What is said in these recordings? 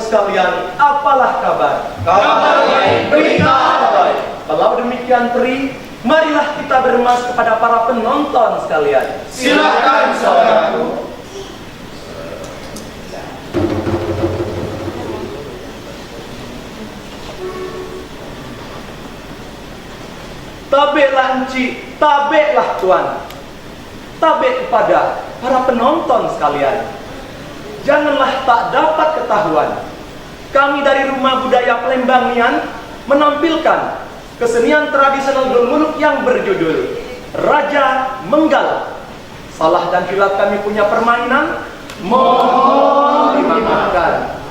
Sekalian, apalah kabar? Kabar baik, berita baik. Kalau demikian, Tri, marilah kita bermas kepada para penonton sekalian. Silakan, saudaraku. Tabeklah Enci, tabeklah Tuan. Tabek kepada para penonton sekalian. Janganlah tak dapat ketahuan. Kami dari Rumah Budaya Pelembangian menampilkan kesenian tradisional Gelmuluk yang berjudul Raja Menggala. Salah dan hilaf kami punya permainan, mohon dimaafkan.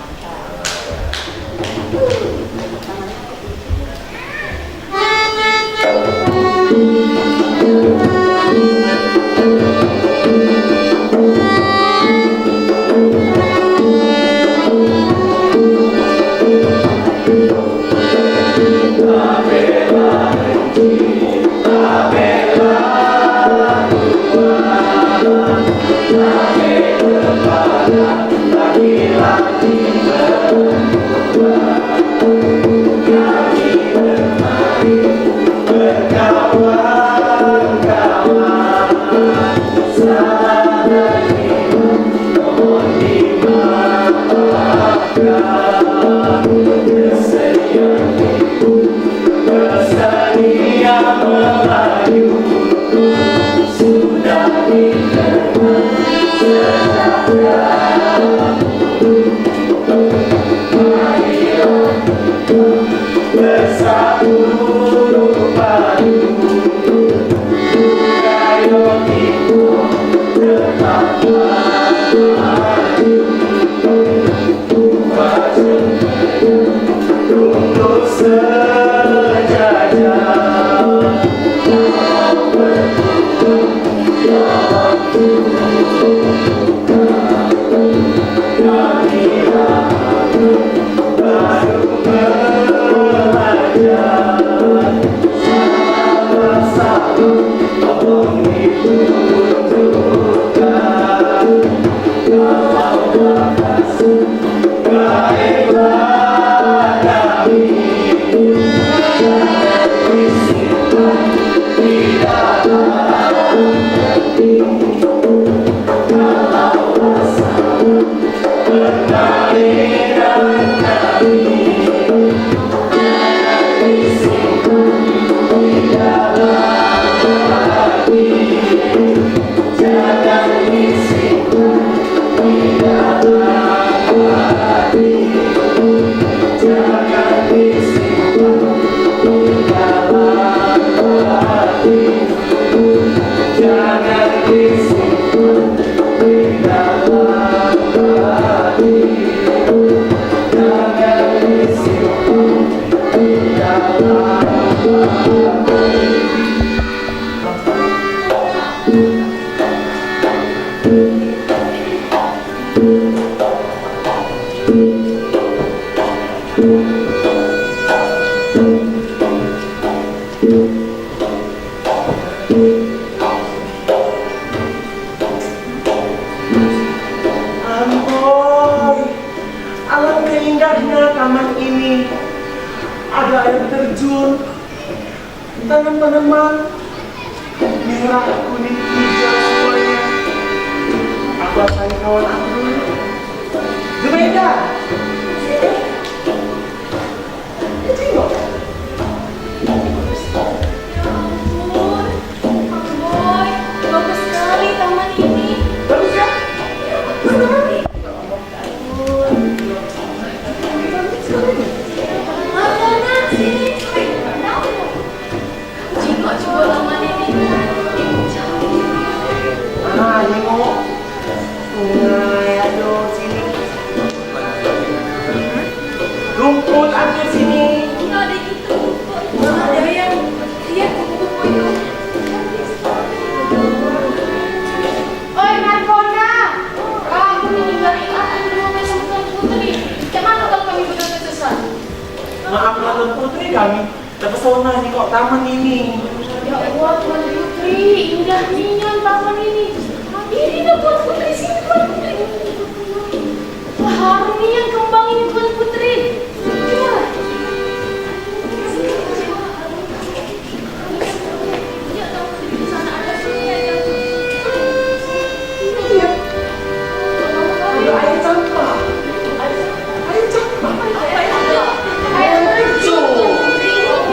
Tanaman-tanaman merah, kuning, hijau semuanya. Aku akan kawan aku dulu. Zubeda. rumput ambil sini. Nggak ada gitu. Nggak ada yang lihat kupu-kupu itu. Oi Markona, kamu ninggalin aku di rumah sama Tuan Putri. Gimana kalau kami benar sesat? Maaflah Tuan Putri, kami terpesona nih kok taman ini. Ya Allah Tuan Putri, indahnya taman ini. Ini kan Tuan Putri sini Tuan Putri. Wah harumnya kembang ini Tuan Putri. Gimana? Ya Tuan Putri di sana ada sungai kan? Iya. Ada air campak. Air campak. Air terjun.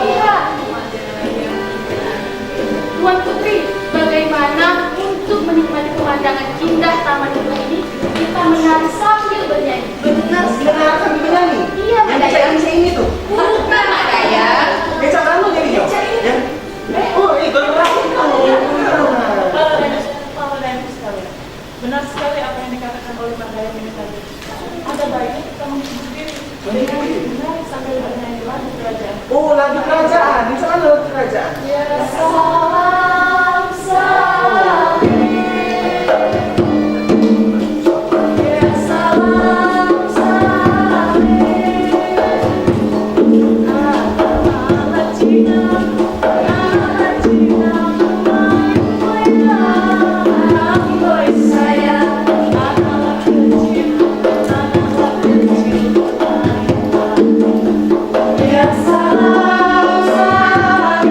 Iya. Tuan Putri, bagaimana untuk menikmati pemandangan indah taman ini? Kita menari sambil bernyanyi. Benar sambil bernyanyi. Iya, Yang Mbak becak bisa ini tuh. Bukan Mak Daya. Becak kamu jadi yo. Ya. Oh, itu berapa kamu? Bapak dan Ibu sekalian, benar sekali apa yang dikatakan oleh Pak Daya ini tadi. Ada baiknya kita mengikuti dengan benar sambil bernyanyi lagu kerajaan. Oh, lagu kerajaan. Di sana lagu kerajaan. Ya, Salam salam. Ya salam salam. Ala Cina, ala Cina, boy saya, anak kecil, ya salam salam.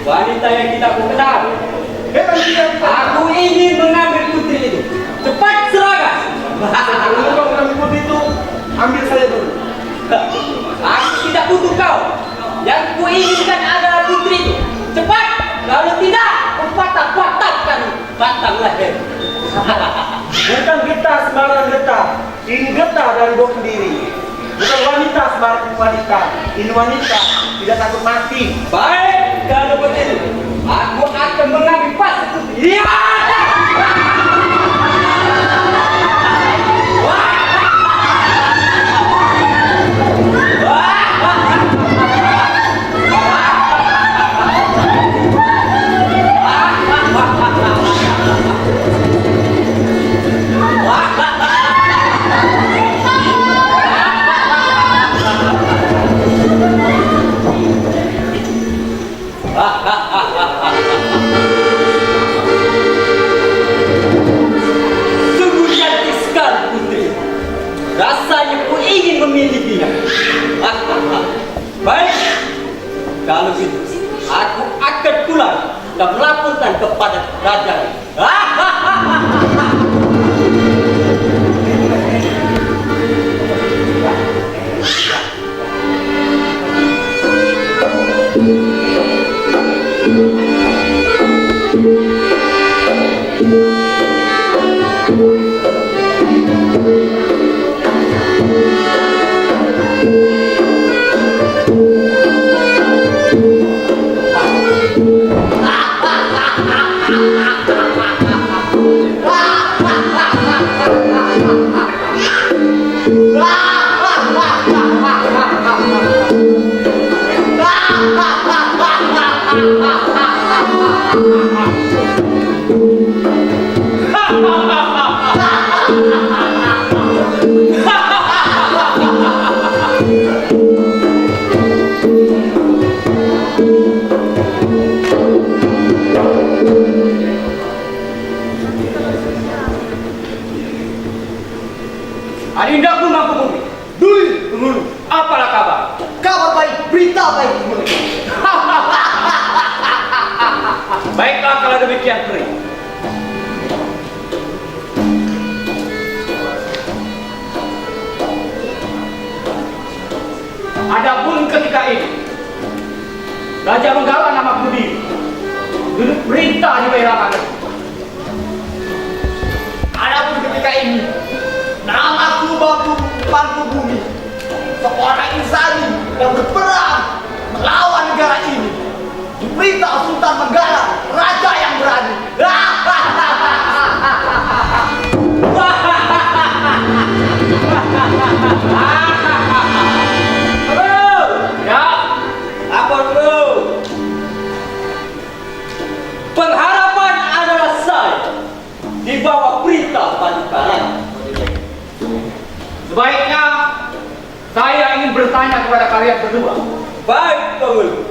Wanita yang kita kenal. Aku ingin mengambil putri itu. Cepat serahkan. Kalau kau mengambil putri itu, ambil saya dulu. Aku tidak butuh kau. Yang kuinginkan adalah putri itu. Cepat. Kalau tidak, aku patah-patahkan batang leher. Bukan getah sembarang getah. Ini getah dari bawah sendiri. Bukan wanita sembarang wanita. Ini wanita tidak takut mati. Baik, kalau begitu, aku akan mengambil pas putri. Ya! Rasanya ku ingin memilikinya. Baik, kalau gitu aku akan pulang dan melaporkan kepada raja. Adindaku Mangkubumi, dulu, apalah kabar? Kabar baik, berita baik. Baiklah kalau demikian, Pri. Adapun ketika ini, Raja Benggala nama Budi duduk perintah di Bairaman. Adapun ketika ini, namaku Mangkubumi, seorang insani yang berperang melawan negara ini. Diperintah Sultan Benggala, raja yang berani. Ya, Lapor dulu. Pengharapan adalah saya di bawah perintah Padukaran. sebaiknya saya ingin bertanya kepada kalian berdua. Baik, Penghulu.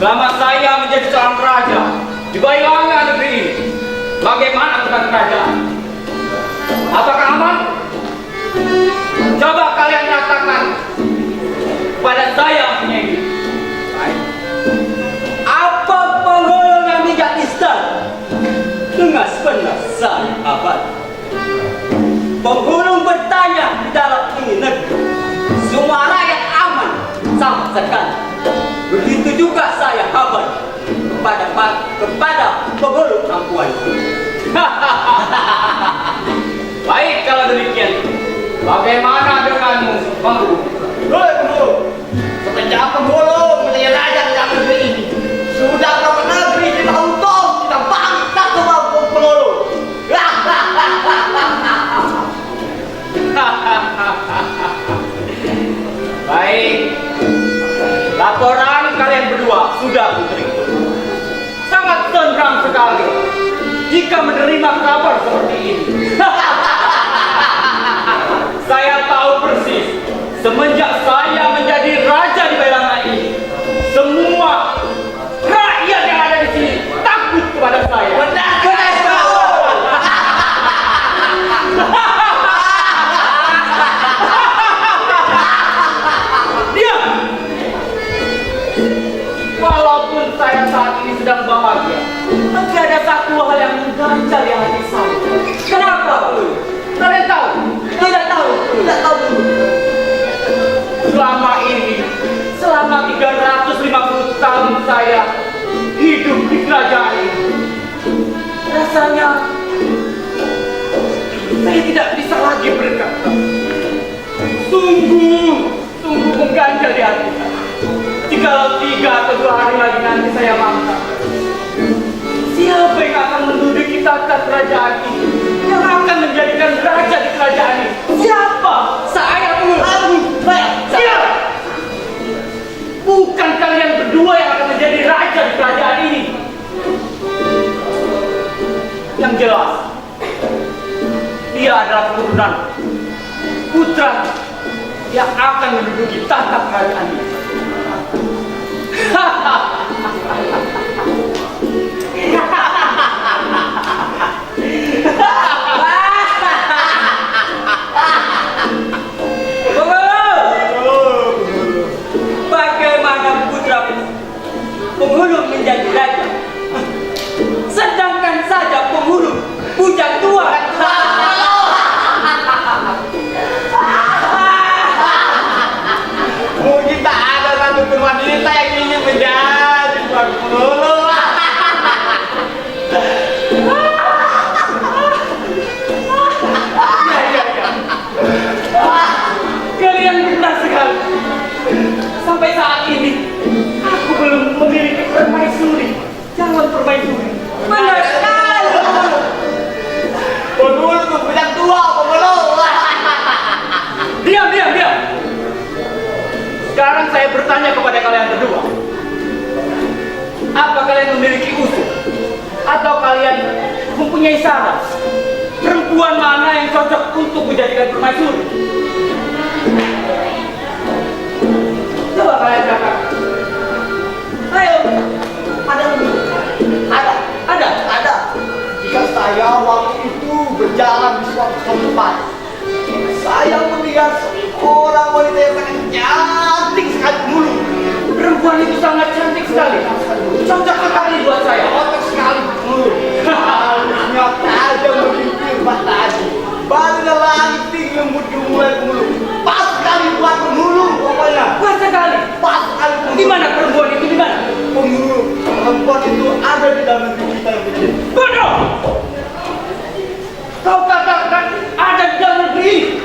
Selama saya menjadi seorang raja di Bailanga negeri ini, bagaimana tentang kerajaan? Apakah aman? Coba kalian nyatakan pada saya ini. Apa Penghulu yang bijak istana? Dengan sebenar saya abad. Penghulu bertanya di dalam ini negeri, semua rakyat aman sama sekali. Begitu juga saya kabar kepada Penghulu Ampuan. Baik kalau demikian, bagaimana denganmu, Penghulu? Penghulu, semenjak Penghulu menjadi raja di dalam negeri ini, sudah berapa negeri kita untung, kita bangga kemampuan Penghulu. Baik, laporan kalian berdua sudah kuterima. Sangat tenang sekali jika menerima kabar seperti ini. Saya tahu persis, semenjak saya menjadi raja di Bailanga ini, semua rakyat yang ada di sini takut kepada saya. Benar. Diam! Walaupun saya saat ini sedang bahagia, tapi ada satu hal yang mengganjal di hati saya. Kenapa? Kalian tahu? Tidak tahu. Selama 350 tahun saya hidup di kerajaan ini, rasanya saya tidak bisa lagi berkata. Sungguh mengganjal di hati saya. Jikalau 3 atau 2 hari lagi nanti saya mangkat, siapa yang akan menduduki tahta kerajaan ini? Yang akan menjadikan raja di kerajaan ini? Siapa? Saya Penghulu. Siapa? Bukan kalian berdua yang akan menjadi raja di kerajaan ini. Yang jelas, dia adalah keturunan putra yang akan menduduki tahta kerajaan ini. mempunyai saran. Perempuan mana yang cocok untuk menjadikan permaisuri? Coba kalian katakan. Ayo, Ada dulu. ada. Jika saya waktu itu berjalan di suatu tempat, saya melihat seorang wanita yang sangat cantik sekali dulu. Perempuan itu sangat cantik sekali. Cocok sekali buat saya. Cocok sekali dulu. Harusnya saja berpikir Pak tadi. Barunya lanting lembut mulai pemulung. Pas sekali buat pemulung pokoknya. Kuat sekali. Pas sekali pemulung. Di mana perempuan itu? Di mana? Pemulung. Perempuan itu ada di dalam negeri kita yang begini. Bodoh! Kau katakan ada di dalam negeri.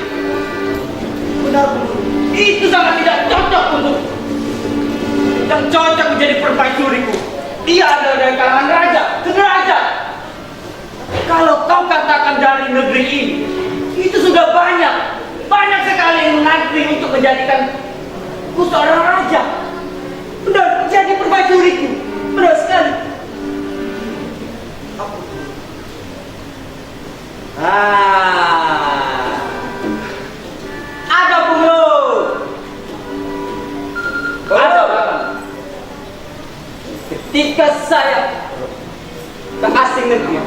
Benar pemulung. Itu sangat tidak cocok untuk yang cocok menjadi permaisuriku. Dia adalah dari kalangan raja, sederajat. Kalau kau katakan dari negeri ini, itu sudah banyak sekali yang mengantri untuk menjadikan ku seorang raja. Benar, jadi permaisuriku. Benar sekali. Ada pemulung. Ada. Ketika saya ke asing negeri,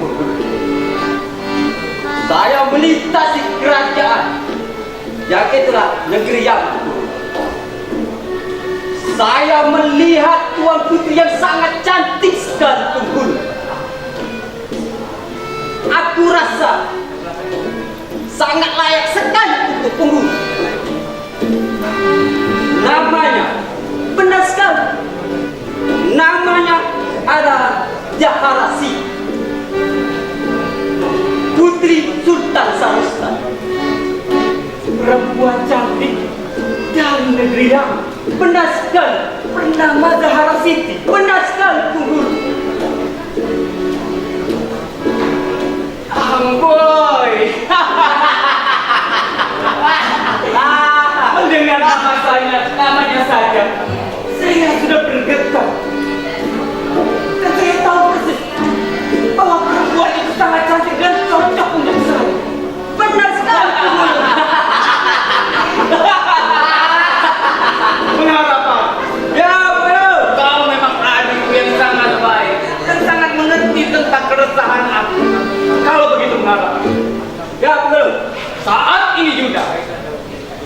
saya melintasi kerajaan yang itulah negeri Yaman. Saya melihat tuan putri yang sangat cantik sekali penghulu. Aku rasa sangat layak sekali untuk penghulu. Namanya benar sekali. Namanya adalah Jaharasi, putri Sultan Sarustan. Perempuan cantik dari negeri Yaman. Benar sekali. Bernama Zahara Siti. Benar sekali penghulu. Amboy. Mendengar namanya saja, saya sudah bergetar. Dan saya tahu persis bahwa perempuan itu sangat cantik dan cocok untuk saya. Benar sekali penghulu. Mengapa? Ya benar. Kau memang adikku yang sangat baik dan sangat mengerti tentang keresahan aku. Kalau begitu mengapa? Ya benar. Saat ini juga,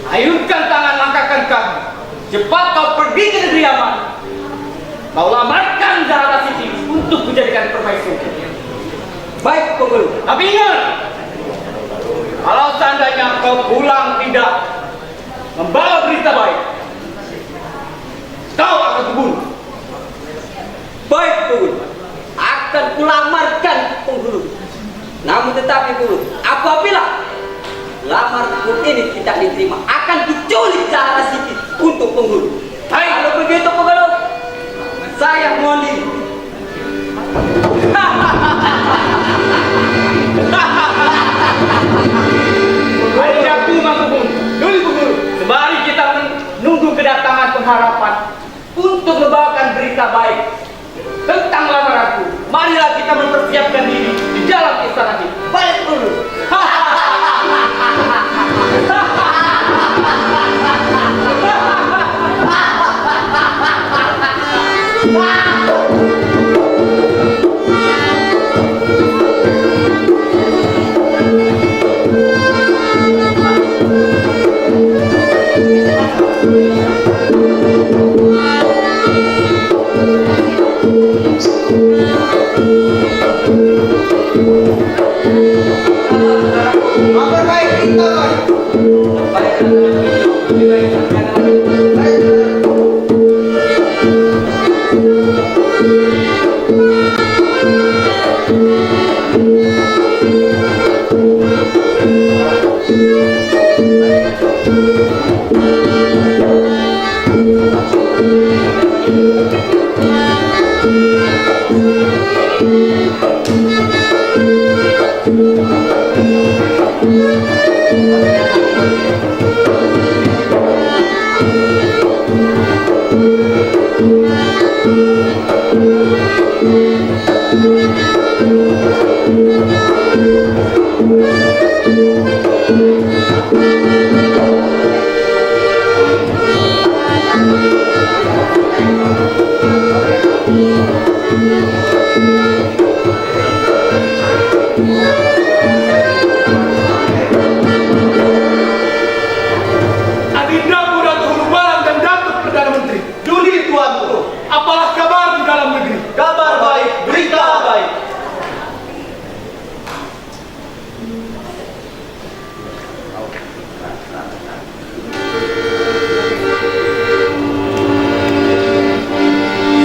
ayunkan tangan, langkahkan kaki. Cepat kau pergi ke negeri Yaman. Kau lamarkan Zahra Siti untuk menjadikan permaisuri. Baik penghulu. Tapi ingat, kalau seandainya kau pulang tidak membawa berita baik, kau akan kubunuh. Baik penghulu. Akan kulamarkan penghulu. Namun tetapi penghulu, apabila lamarku ini tidak diterima, akan diculik Zahra Siti untuk penghulu. Hai. Kalau begitu penghulu, saya mohon diri. Hari aku mangkubun. Dulu guru, sembari kita menunggu kedatangan pengharapan untuk membawakan berita baik tentang lamaranku, marilah kita mempersiapkan diri di dalam istana ini. Baik dulu.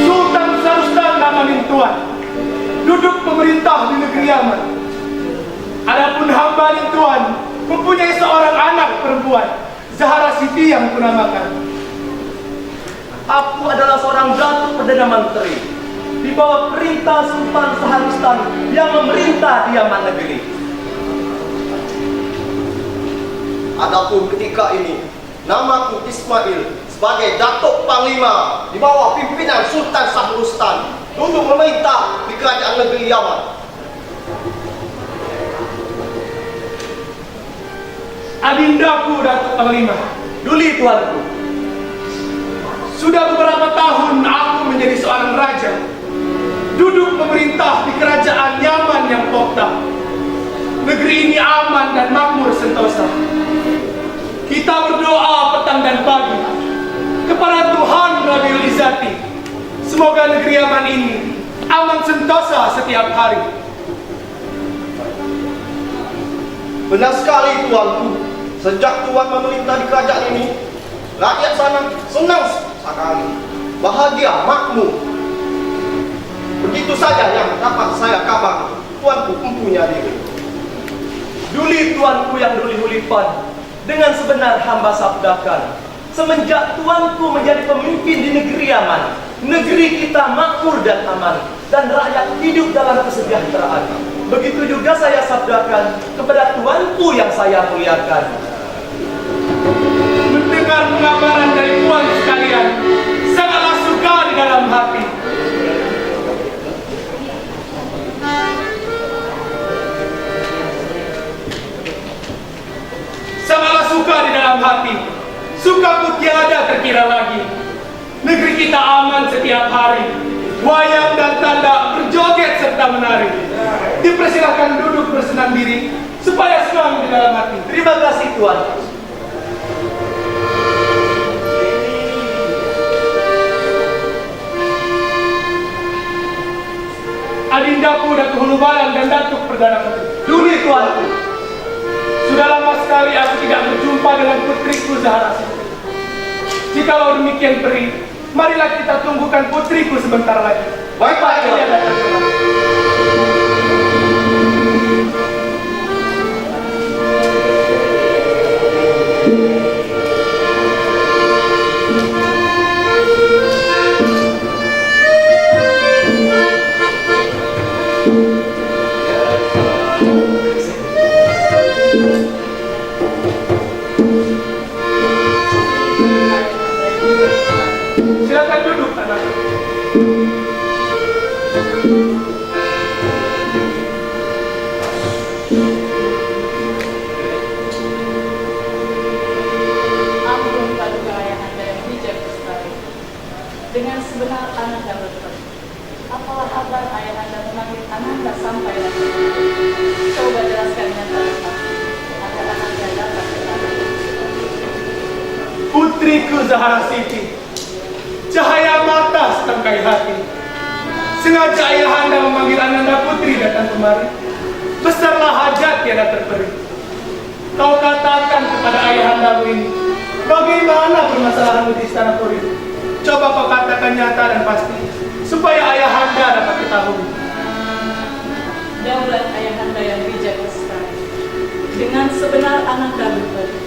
Sultan Sarustan namanin Tuan, duduk pemerintah di negeri Yaman. Adapun hamba nin Tuan mempunyai seorang anak perempuan, Zahara Siti yang kunamakan. Aku adalah seorang datuk perdana menteri di bawah perintah Sultan Sarustan yang memerintah di Yaman negeri. Adapun ketika ini, namaku Ismail sebagai Datuk Panglima di bawah pimpinan Sultan Sarustan duduk memerintah di kerajaan negeri Yaman. Adindaku Datuk Panglima, Duli tuanku, sudah beberapa tahun aku menjadi seorang raja, duduk memerintah di kerajaan Yaman yang poktah. Negeri ini aman dan makmur sentosa. Kita berdoa petang dan pagi kepada Tuhan Rabiul Izzati. Semoga negeri Yaman ini aman sentosa setiap hari. Benar sekali tuanku, sejak tuan memerintah di kerajaan ini, rakyat sana senang sekali, bahagia, makmur. Begitu saja yang dapat saya kabar, tuanku mempunyai diri. Duli tuanku yang duli-hulipan, dengan sebenar hamba sabdakan, semenjak tuanku menjadi pemimpin di negeri Yaman, negeri kita makmur dan aman, dan rakyat hidup dalam kesejahteraan. Begitu juga saya sabdakan kepada tuanku yang saya muliakan. Mendengar pengabaran dari tuan sekalian, sangatlah suka di dalam hati. Sangatlah suka di dalam hati. Sukaku tiada terkira lagi. Negeri kita aman setiap hari. Wayang dan tanda berjoget serta menari. Dipersilakan duduk bersenang diri supaya senang di dalam hati. Terima kasih tuan. Adindaku Datuk Hulubalang dan Datuk Perdana Menteri. Duli tuanku, Sudah lama sekali aku tidak berjumpa dengan putriku Zahara Siti. Jikalau demikian Peri, marilah kita tunggukan putriku sebentar lagi. Baik, Pak. Dia datang kemari. Silakan duduk, anak. Ampun paduka ayahanda yang bijak sekali. Dengan sebenar Ananda bertemu. Apalah kabar ayahanda memanggil Ananda sampai datang? Coba jelaskan dengan terang agar Ananda dapat berkata. Putriku Zahara Siti, cahaya mata setengkai hati. Sengaja ayahanda memanggil Ananda Putri datang kemari. Besarlah hajat tiada terperi. Kau katakan kepada ayahandamu ini, bagaimana permasalahanmu di istana Puri? Coba kau katakan nyata dan pasti, supaya ayahanda dapat ketahui. Daulat ayahanda yang bijak sekali. Dengan sebenar Ananda bertemu.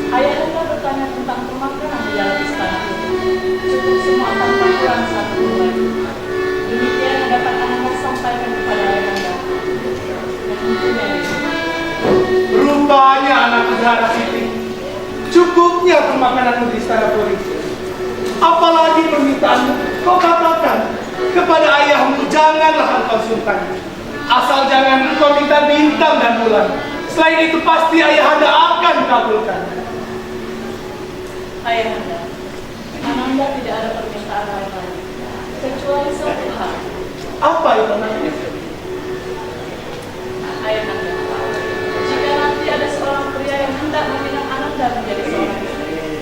Ayahanda bertanya tentang pemakanan di dalam istana itu. Cukup semua tanpa kurang satu pun lagi. Demikian yang dapat Ananda sampaikan kepada ayahanda. Yang mempunyai Rupanya anak Zahara Siti, cukupnya permakananmu di istana Puri. Apalagi permintaanmu, kau katakan kepada ayahmu, janganlah engkau sungkan. Asal jangan engkau minta bintang dan bulan. Selain itu pasti ayahanda akan kabulkan. ayahanda. Ananda tidak ada permintaan lain lagi. Kecuali satu hal. Apa itu namanya? Ayahanda, jika nanti ada seorang pria yang hendak meminang Ananda menjadi seorang istri,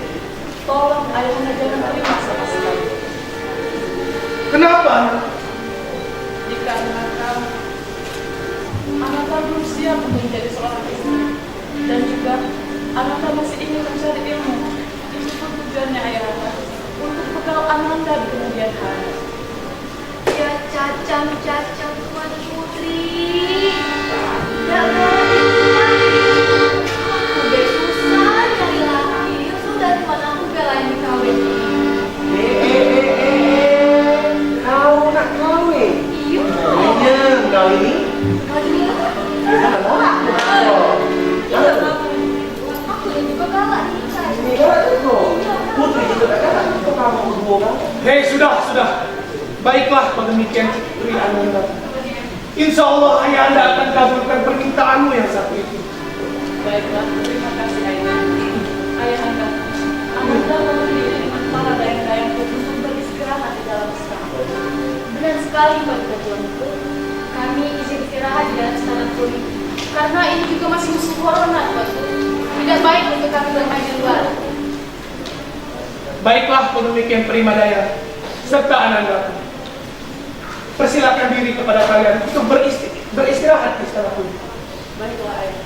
tolong ayahanda jangan terima sama sekali. Kenapa? Dikarenakan Ananda belum siap untuk menjadi seorang istri. Dan juga Ananda masih ingin mencari ilmu. Itu pun tujuannya Ayahanda, untuk bekal Ananda di kemudian hari. Ya cacang Tuan Putri. Gara-gara itu aku udah susah cari laki. Sudah teman aku belain dikawin. Kau nak kawin? Iya. Iya, kau ini. Aku juga kalah nikah. Ini kan itu. Putri juga kan. Kau kamu berdua kan? Hei, sudah. Baiklah kalau demikian Putri Ananda. Insya Allah Ayahanda akan kabulkan permintaanmu yang satu itu. Baiklah, terima kasih Ayahanda. Ayahanda, Ananda memberi dengan para dayang-dayangku untuk beristirahat di dalam istana. Benar sekali Pak Tuanku. Kami izin istirahat di dalam istana kuning. Karena ini juga masih musim corona, Pak. Tidak baik untuk kami bermain di luar. Baiklah kalau demikian Primadaya serta Ananda. Persilakan diri kepada kalian untuk beristirahat di istana kuning. Baiklah Ayahanda.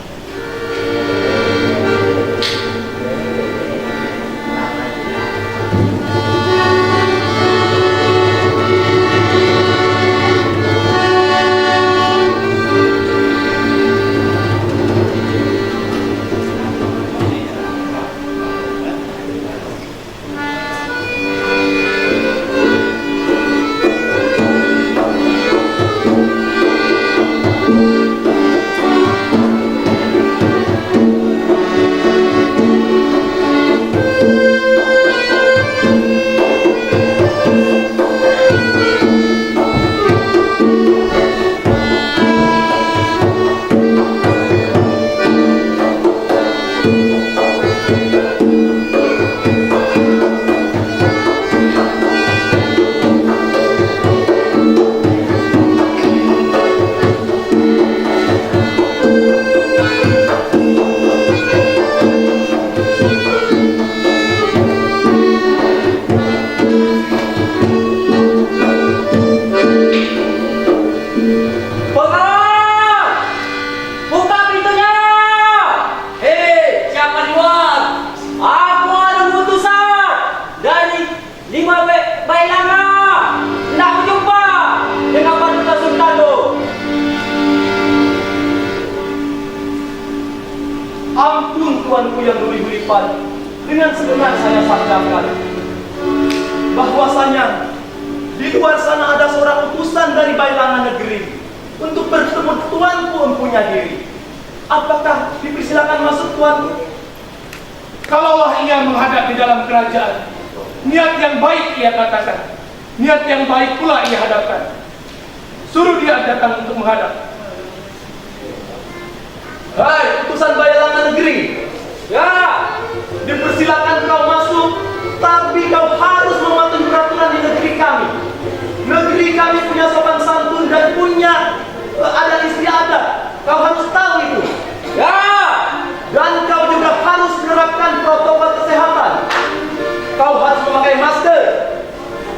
Ampun tuanku yang duri-duripan, dengan sebenar saya sabdakan bahwasanya di luar sana ada seorang utusan dari Bailangan negeri untuk bertemu tuanku empunya diri. Apakah dipersilakan masuk tuanku? Kalaulah ia menghadap di dalam kerajaan, niat yang baik ia katakan, niat yang baik pula ia hadapkan. Suruh dia datang untuk menghadap. Hai, utusan Bailangan negeri. Ya, dipersilakan kau masuk, tapi kau harus mematuhi peraturan di negeri kami. Negeri kami punya sopan santun dan punya adat istiadat. Kau harus tahu itu. Ya, dan kau juga harus menerapkan protokol kesehatan. Kau harus memakai masker,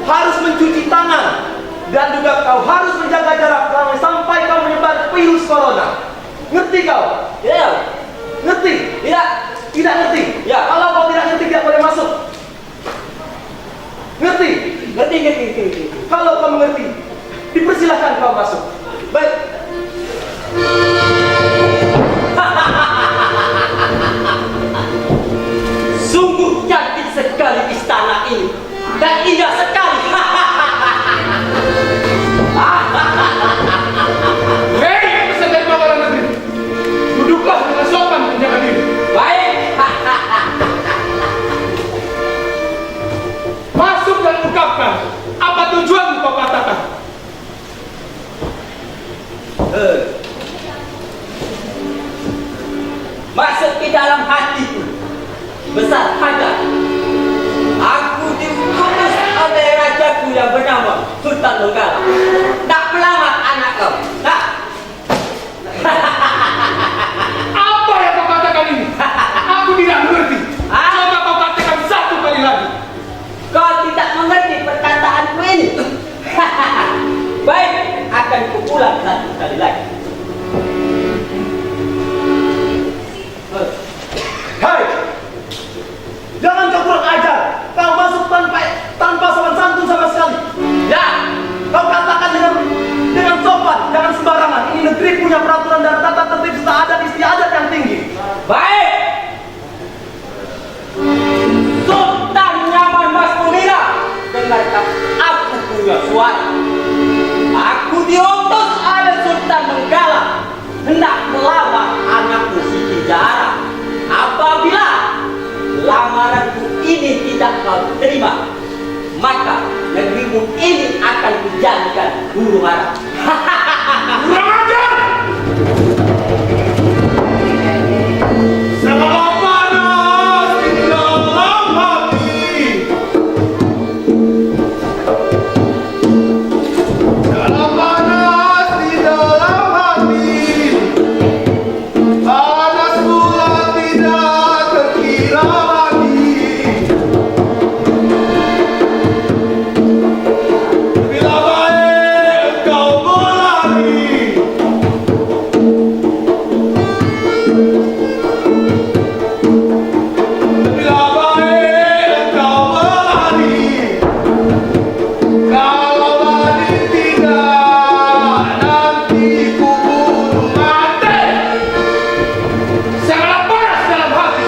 harus mencuci tangan, dan juga kau harus menjaga jarak sampai kau menyebar virus corona. Ngerti kau? Ya. Ngerti? Tidak. Tidak ngerti? Ya. Kalau kau tidak ngerti, tidak boleh masuk. Ngerti? Ngerti. Kalau kau mengerti, dipersilahkan kau masuk. Baik. Sungguh cantik sekali istana ini dan indah sekali. Hei, pesan dari Bailangan negeri, duduklah dengan sopan menjaga diri. Baik. Masuk dan ungkapkan apa tujuan kau katakan. Masuk ke dalam hatiku besar hajat. Aku diutus oleh rajaku yang bernama Sultan Donggala. Tak pelamar anak kau. Tak. Apa yang kau katakan ini? Aku tidak mengerti. Coba kau katakan satu kali lagi. Kau tidak mengerti perkataanku ini. Baik, akan kupulang satu kali lagi. punya peraturan dan tata tertib serta adat istiadat yang tinggi. Baik. Sultan Nyaman Mas Munira, dengarkan aku punya suara. Aku diutus oleh Sultan Menggala hendak melamar anakku Siti Zahra. Apabila lamaranku ini tidak kau terima, maka negerimu ini akan dijadikan huru hara. Kurang ajar! Salah panas di dalam hati. Salah panas di dalam hati. Panas pula tidak terkira lagi. Bila baik kau berlari. Bila baik kau berlari. Kalau lari tidak, nanti ku bunuh mati. Sangatlah panas dalam hati.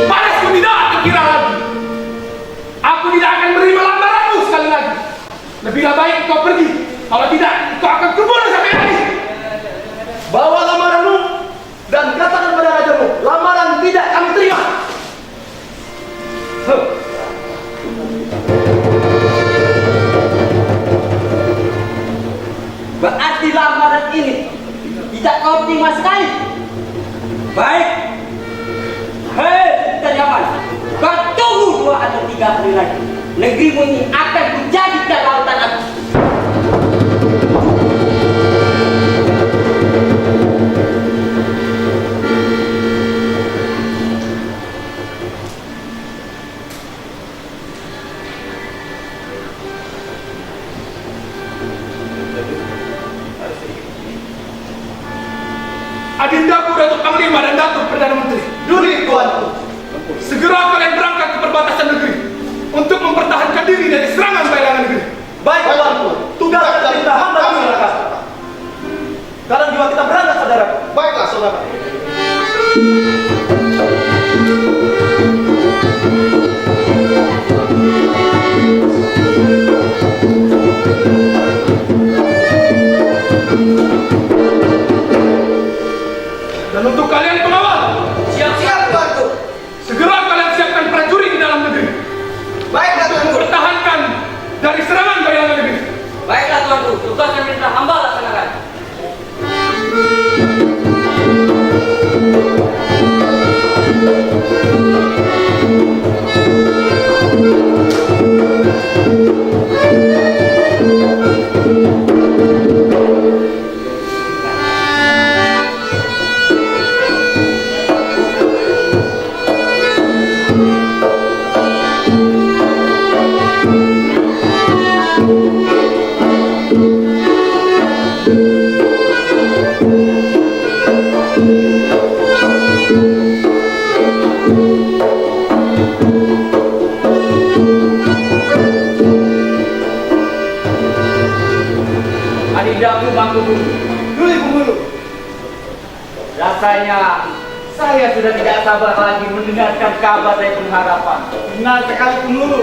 Panasku tidak terkira lagi. Aku tidak akan menerima lamaranmu sekali lagi. Lebihlah baik kau pergi. Kalau tidak, kau akan kubunuh sampai habis. Bawa lamaranmu dan katakan pada rajamu, lamaran tidak kami terima. Huh. Berarti lamaran ini tidak kau terima sekali. Baik. Hei, Sultan Nyaman, kau tunggu 2 atau 3 hari lagi. Negerimu ini akan kujadikan lautan api. Adindaku Datuk Panglima dan Datuk Perdana Menteri, Duli tuanku. segera kalian berangkat ke perbatasan negeri untuk mempertahankan diri dari serangan bayangan negeri. Baik tuanku, tugas dan perintah hamba dilaksanakan. Sekarang juga kita berangkat, saudara. Baiklah saudara. Dan untuk kalian pengawal, Siap-siap, tuanku. segera kalian siapkan prajurit di dalam negeri Baiklah, untuk tuanku. mempertahankan dari serangan bayangan negeri. Baiklah, tuanku. Tugas dan perintah hamba laksanakan. Adindaku Mangkubumi, Duli Pemulu, rasanya saya sudah tidak sabar lagi mendengarkan kabar dari pengharapan. benar sekali Pemulu.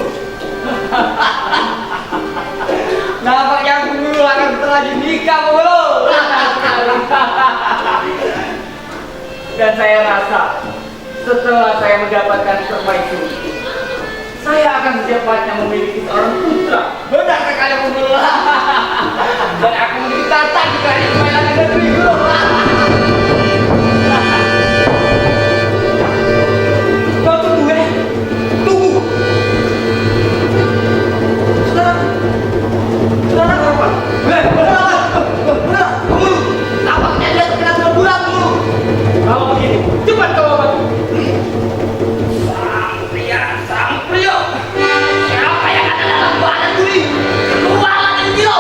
Nampaknya Pemulu akan terlanjur nikah, Pemulu. Dan saya rasa setelah saya mendapatkan permaisuri, saya akan secepatnya memiliki seorang putra. Benar sekali, Pemulu. Dan aku memiliki tata juga di bayangan negeri, Guru. Kau tunggu, tunggu. Saudara apa? Benar, Pemulu. Nampaknya dia terkena bulan, Pemulu. Kalau begini, cepat kau obat. Sang pria. Siapa yang ada dalam badan Duli? Keluarlah dari kilo.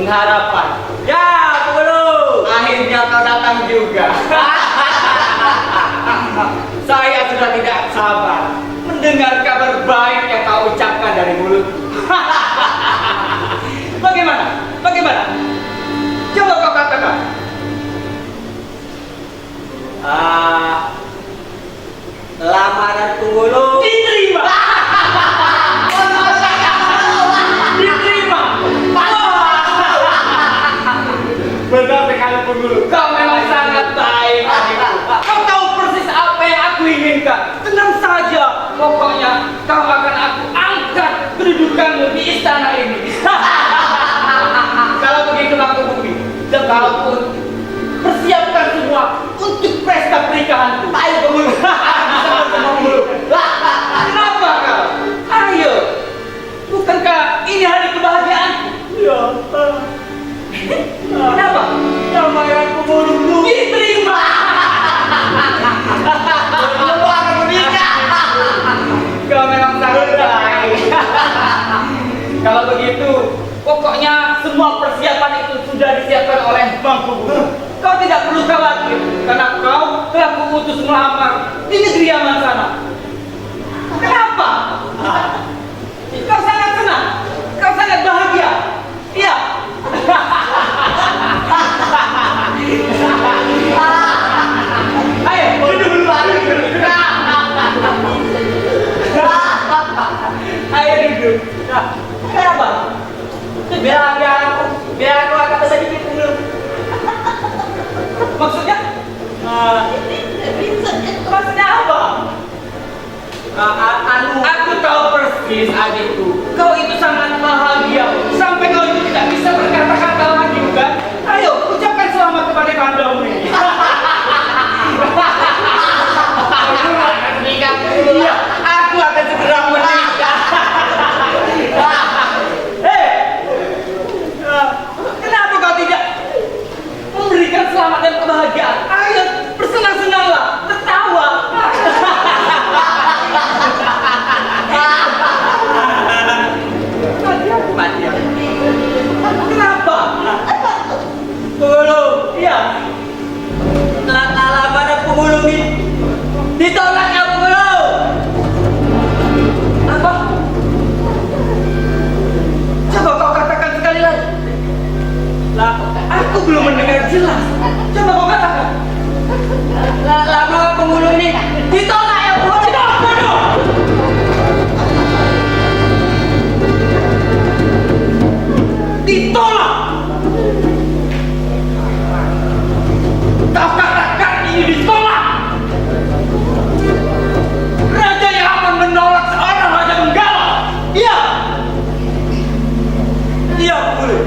pengharapan. Ya, Pengulu. Akhirnya kau datang juga. Saya sudah tidak sabar mendengar kabar baik yang kau ucapkan dari mulut. Bagaimana? Bagaimana? Coba kau katakan. Lamaran Pengulu diterima. Diterima. Benar sekali Pengulu. Kau memang sangat baik, adikku. Kau tahu persis apa yang aku inginkan. Tenang saja, pokoknya kau akan aku angkat kedudukanmu di istana ini. Kalau begitu aku bumi, dan kalaupun persiapkan semua untuk pesta pernikahanku. Ayo Pengulu. Kenapa kau? Ayo, bukankah ini hari kebahagiaanku? Ya. Kenapa? Lamaran Pengulu Diterima. Pengulu akan menikah. Kau memang sangat baik. Kalau begitu, pokoknya semua persiapan itu sudah disiapkan oleh Bang Kubur. Kau tidak perlu khawatir, karena kau telah kuutus melamar di negeri Yaman sana. Kenapa? Kau sangat senang, kau sangat bahagia. Iya. Ayo, duduk dulu, ayo duduk. Kenapa? Biar aku agak sedikit Pengulu. Maksudnya? Maksudnya apa? Aku tahu persis adikku. Kau itu sangat bahagia sampai kau itu tidak bisa berkata-kata lagi, bukan? Ayo, ucapkan selamat kepada kandamu ini. Iya, aku akan segera menikah. Kenapa kau tidak memberikan selamat dan kebahagiaan? Ayo, bersenang-senanglah, tertawa. Mati aku. Kenapa? Pengulu. Iya. Lamaran Pengulu ini ditolak ya Pengulu. Apa? Coba kau katakan sekali lagi. Lah, Aku belum mendengar jelas. Coba kau katakan. lamaran Pengulu ini ditolak ya Pengulu. Tidak, bodoh. Ditolak. Kau katakan ini ditolak. Raja yang akan menolak seorang raja Benggala. Iya. Iya Pengulu.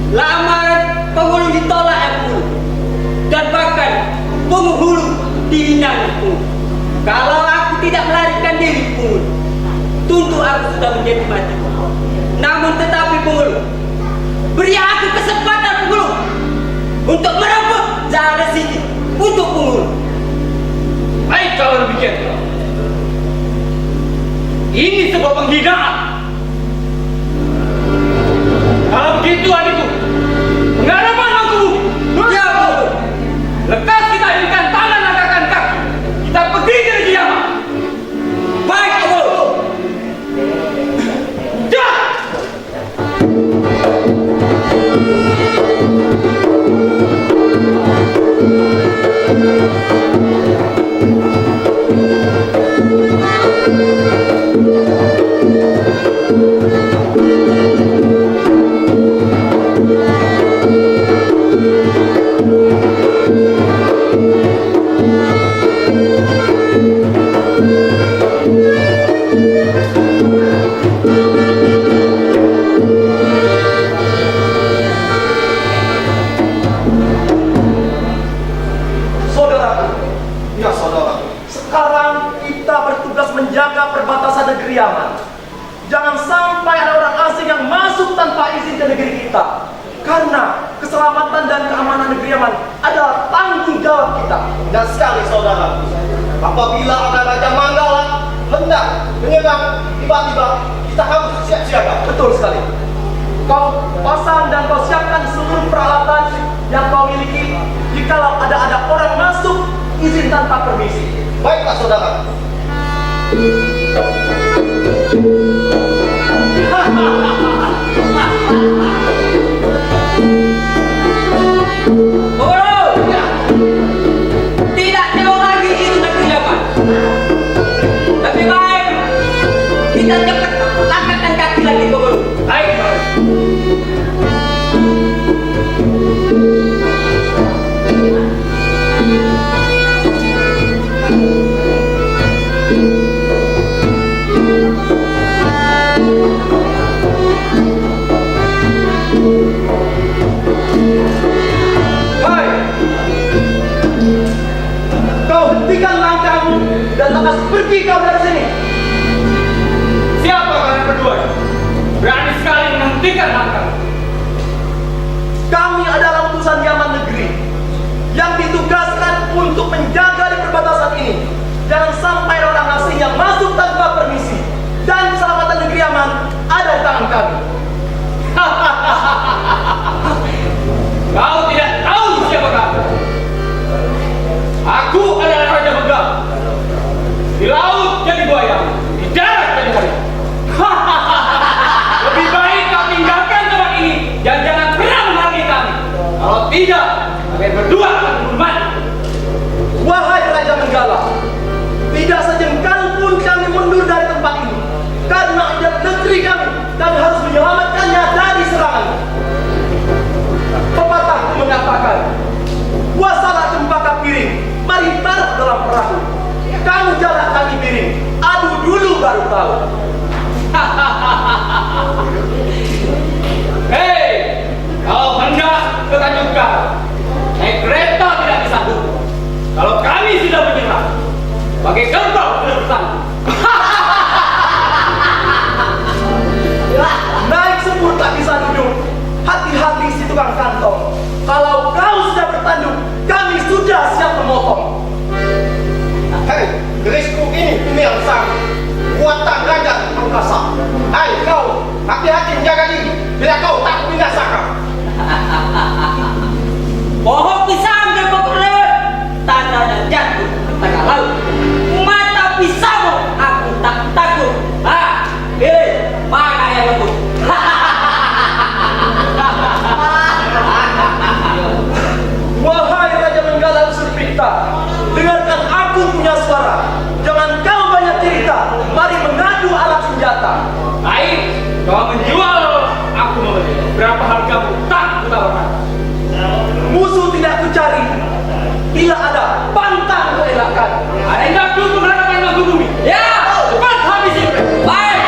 Lamaran Pengulu ditolak ya Pengulu. Dan bahkan penghulu dihina ya Pengulu. Kalau aku tidak melarikan diri Pengulu, tentu aku sudah menjadi mati. Namun tetapi Pengulu, beri aku kesempatan Pengulu untuk merebut Zahra Siti untuk Pengulu. Baik kalau demikian. Ini sebuah penghinaan. Kalau begitu adikku, pengharapan aku. Ya Pengulu. Lekas kita irikan tangan, angkatkan kaki. Kita pergi ke negeri Yaman. Baik Pengulu. Dah. Yaman. Jangan sampai ada orang asing yang masuk tanpa izin ke negeri kita. Karena keselamatan dan keamanan negeri Yaman adalah tanggung jawab kita. Benar sekali saudara. Apabila ada Raja Manggala hendak menyerang, tiba-tiba kita harus siap siaga. Betul sekali. Kau pasang dan kau siapkan seluruh peralatan yang kau miliki. Jikalau ada orang masuk, izin tanpa permisi. Baiklah saudara. Guru, tidak jauh lagi itu negeri Yaman. Lebih baik kita cepat langkahkan kaki lagi, Guru. Baik, baik. Hai, kau hentikan langkahmu dan lekas pergi kau dari sini. Siapa kalian berdua? Berani sekali menghentikan langkah. Kami adalah utusan Yaman negeri yang ditugaskan untuk menjaga di perbatasan ini. Jangan sampai orang asing yang masuk tanpa permisi. Dan keselamatan negeri Yaman ada di tangan kami. Kau tidak tahu siapa kamu. Aku adalah Raja Megah. Di laut jadi buaya, di darat jadi harimau. Lebih baik kau tinggalkan tempat ini dan jangan pernah menghalangi kami. Kalau tidak, kalian berdua akan mati. Wahai Raja Menggala, tidak sejengkal pun kami mundur dari tempat ini. Karena ini adalah negeri kami dan harus menyelamatkannya dari serangan. Pepatahku mengatakan, wasalah cempaka piring, mari taruh dalam perahu. Kamu jalan kaki piring, adu dulu baru tahu. Hei, kau hendak ke Tanjung Karang. Naik kereta tidak bisa dulu. Kalau kami sudah menyerah, pakai kerbau sudah bersama. Naik sepur tak bisa duduk. Hati-hati si tukang kantong. Kalau kau sudah bertanduk, kami sudah siap memotong. Hei, kerisku ini yang sang buatan raja angkasa. Hai kau, hati-hati menjaga diri bila kau tak binasakan. Pohon pisang dan pokoknya tandanya jatuh ke tengah laut. Mata pisangmu aku tak takut. Pilih mana yang lembut. Wahai Raja Menggala Surpita, dengarkan aku punya suara. Jangan kau banyak cerita. Mari mengadu alat senjata. Baik, kau menjual, aku membeli. Berapa hargamu tak kutawarkan. Musuh tidak kucari. Bila ada, pantang kuelakkan. Ada yang takut menghadapan Mangku Bumi. Ya, Cepat habisi mereka. baik.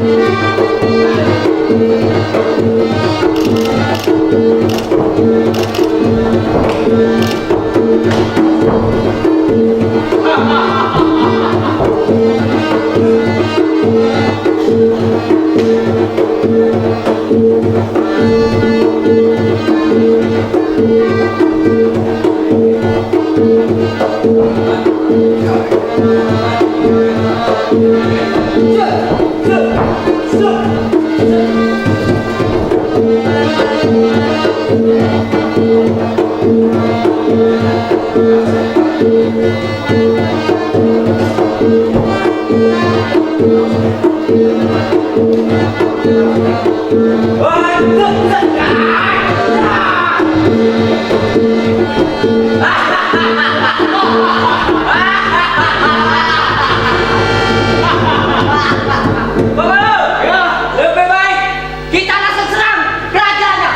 Thank you. Lebih baik kita langsung serang kerajaannya.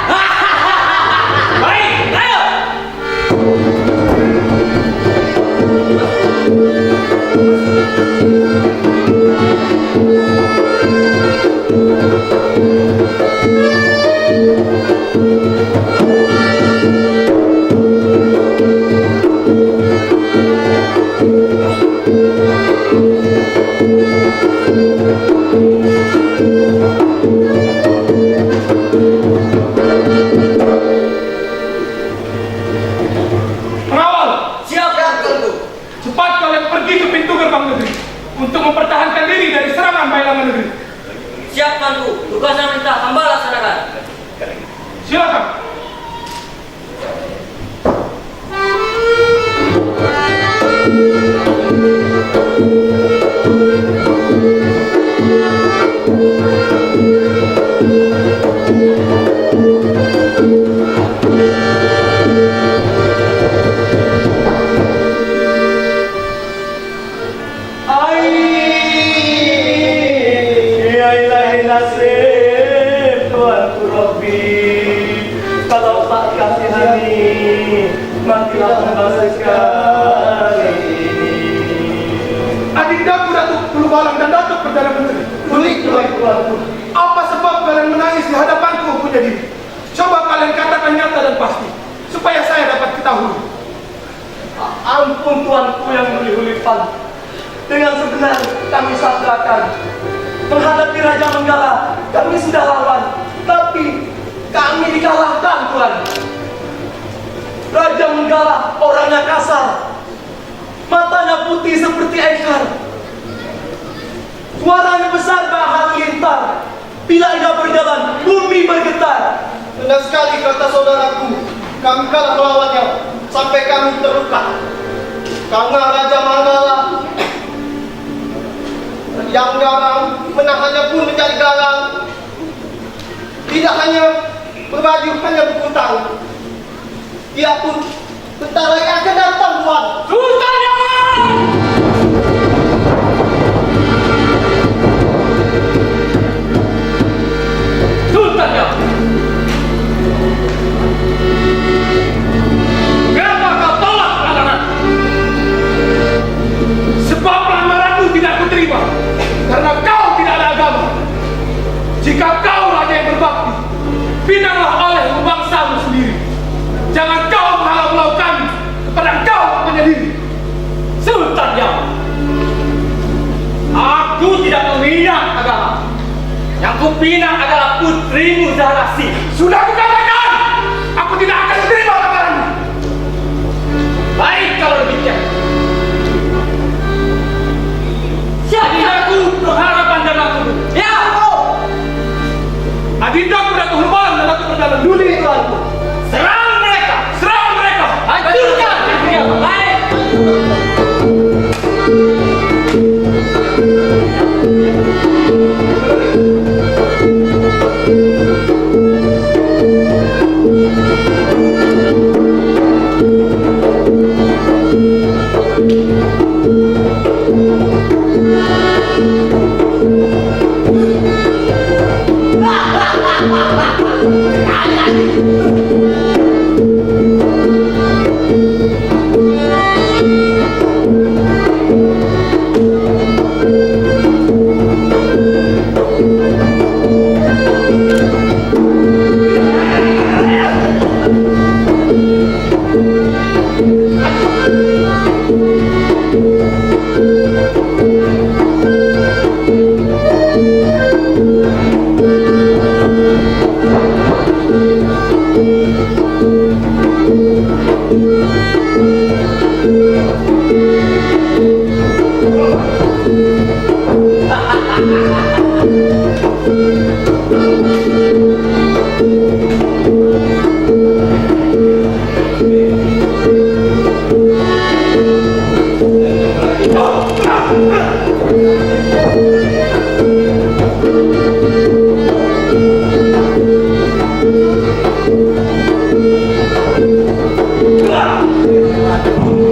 Baik, ayo. Pengawal, Siap, Tuanku. cepat kalian pergi ke pintu gerbang negeri untuk mempertahankan diri dari serangan bayangan negeri. Siap, Tuanku. Tugas yang minta hamba laksanakan. Silakan. Ya ilahi nasib Tuanku Rabbi, kalau tak kasihani matilah hamba sekali ini. Adindaku Datuk Pulubalang dan Datuk Perdana Menteri. Unik Tuanku. Apa sebab kalian menangis di hadapanku punya diri? Coba kalian katakan nyata dan pasti, supaya saya dapat ketahui. Ampun Tuanku yang berlipat. Dengan sebenar kami sabdakan. Menghadapi Raja Menggala, kami sudah lawan. Tapi kami dikalahkan Tuan. Raja Menggala orangnya kasar. Matanya putih seperti ekar. Suaranya besar bahkan lintar. Bila ia berjalan, bumi bergetar. Benar sekali kata saudaraku, kami kalah melawannya sampai kami terluka. Karena Raja Manggala yang garang, menahannya pun menjadi garang. Tidak hanya berbaju, hanya berhutang. Dia pun bentar lagi akan datang, Tuan. Sultan Yaman! Sultan Yaman! Kenapa kau tolak lamaran? Sebab lamaranmu tidak kuterima, karena kau tidak ada agama. Jika kau raja yang berbakti, pinanglah oleh bangsamu sendiri. Jangan kau menghalau kami kepada kau menyendiri. Sultan Yaman, aku tidak meminang agama. Yang kupinang adalah putrimu Zahrasi. Sudah kukatakan, aku tidak akan menerima lamaranmu. Baik kalau demikian. Adindaku pengharapan dan aku. Ya, aku. Adindaku Datuk Pulubalang dan Datuk Perdana Duli Tuanku. Serang mereka! Serang mereka! Hancurkan. Baik.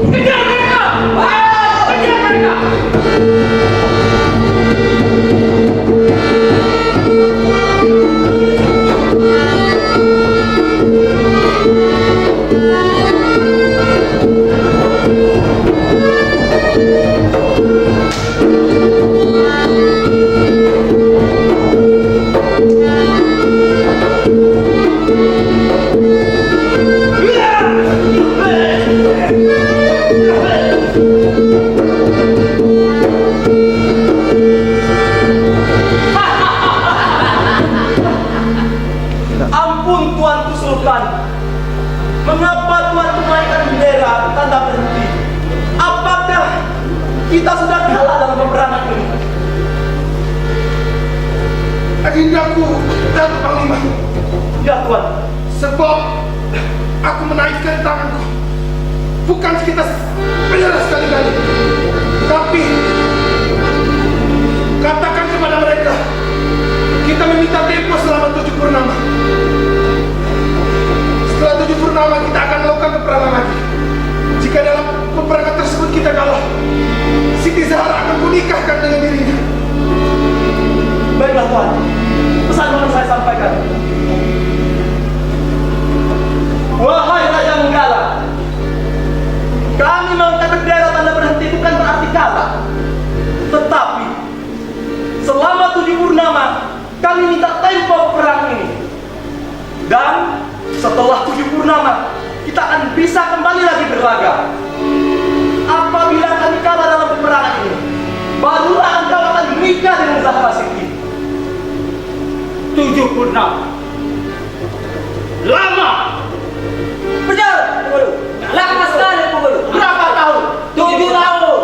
Kejar mereka! Ayo, kejar mereka! Ampun Tuanku Sultan, mengapa Tuan menaikkan bendera tanda berhenti? Apakah kita sudah kalah dalam peperangan ini? Agindaku, Datuk Panglima. Ya Tuan. Sebab aku menaikkan tanganku bukan kita menyerah sekali-kali, tapi katakan kepada mereka kita meminta tempo selama 7 purnama. Setelah 7 purnama kita akan melakukan peperangan lagi. Jika dalam peperangan tersebut kita kalah, Siti Zahra akan kunikahkan dengan dirinya. Baiklah Tuan, pesan mohon saya sampaikan. Wahai Raja Menggala, kami mengangkat bendera tanda berhenti bukan berarti kalah. Tetapi selama 7 purnama kami minta tempo perang ini. Dan setelah 7 purnama kita akan bisa kembali lagi berlaga. Apabila kami kalah dalam peperangan ini, barulah engkau akan menikah dengan Zahra Siti. 7 purnama. Lama. Benar, Pengulu. Lama sekali, Pengulu. Berapa tahun? 7 tahun.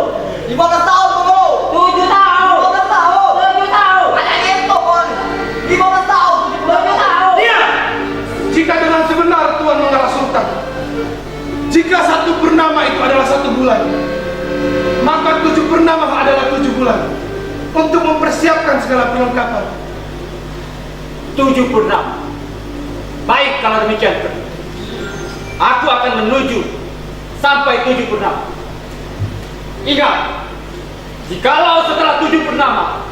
15 tahun Pengulu. 7 tahun. 15 tahun. 7 tahun. Ada itu pun. 15 tahun. 7 tahun. Diam! Jika dengan sebenar Tuan mengalah Sultan, jika 1 purnama itu adalah 1 bulan, maka 7 purnama adalah 7 bulan untuk mempersiapkan segala perlengkapan. 7 purnama. Baik kalau demikian. Aku akan menuju sampai 7 purnama. Ingat, jikalau setelah 7 purnama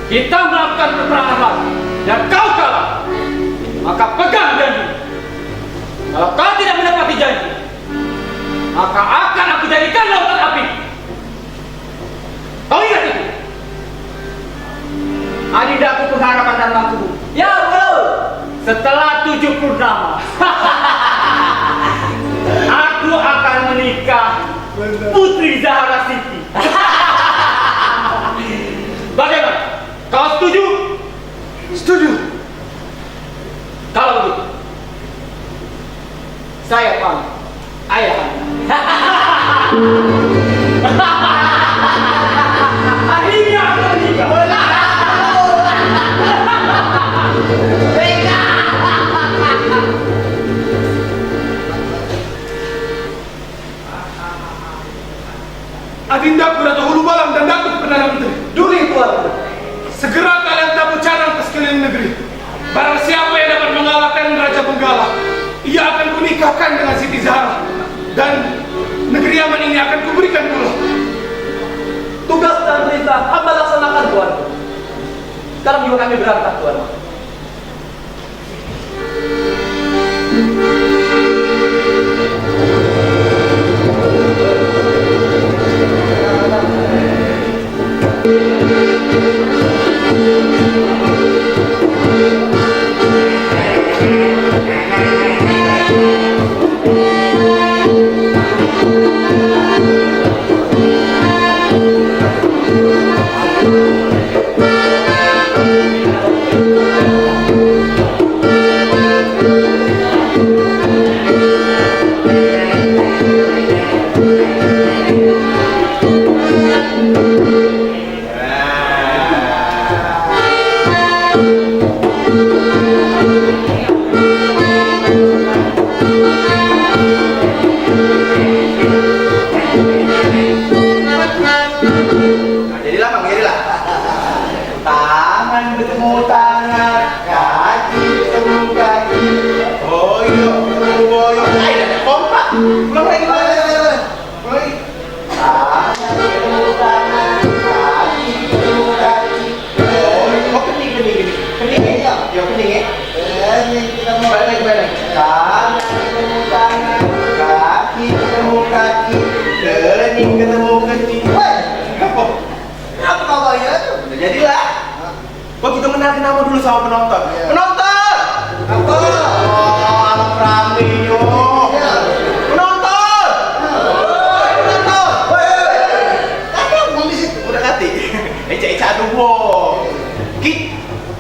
kita melakukan peperangan lagi dan kau kalah, maka pegang janji. Kalau kau tidak menepati janji, maka akan aku jadikan lautan api. Kau ingat itu? Adinda aku pengharapan dan lakumu. Ya, Pengulu. Setelah 7 purnama, aku akan menikah Putri Zahra Siti. Bagaimana? Kau setuju? Setuju? Kalau begitu, saya pamit. Ayah Anda. Akhirnya aku menikah. Adindaku Datuk Hulu Balang dan Datuk Perdana Menteri, Duli Tuan. segera kalian tabur cadang ke sekeliling negeri. Barang siapa yang dapat mengalahkan Raja Benggala, ia akan kunikahkan dengan Siti Zahra, dan negeri Yaman ini akan kuberikan pula. Tugas dan perintah hamba laksanakan Tuan. Sekarang juga kami berangkat Tuan. Kok kita kenalin nama dulu sama penonton. Penonton! Apa? Oh, anak rame-nya. Penonton! Penonton! Apa ngomong di situ? Udah kati. Eca-eca aduh wo.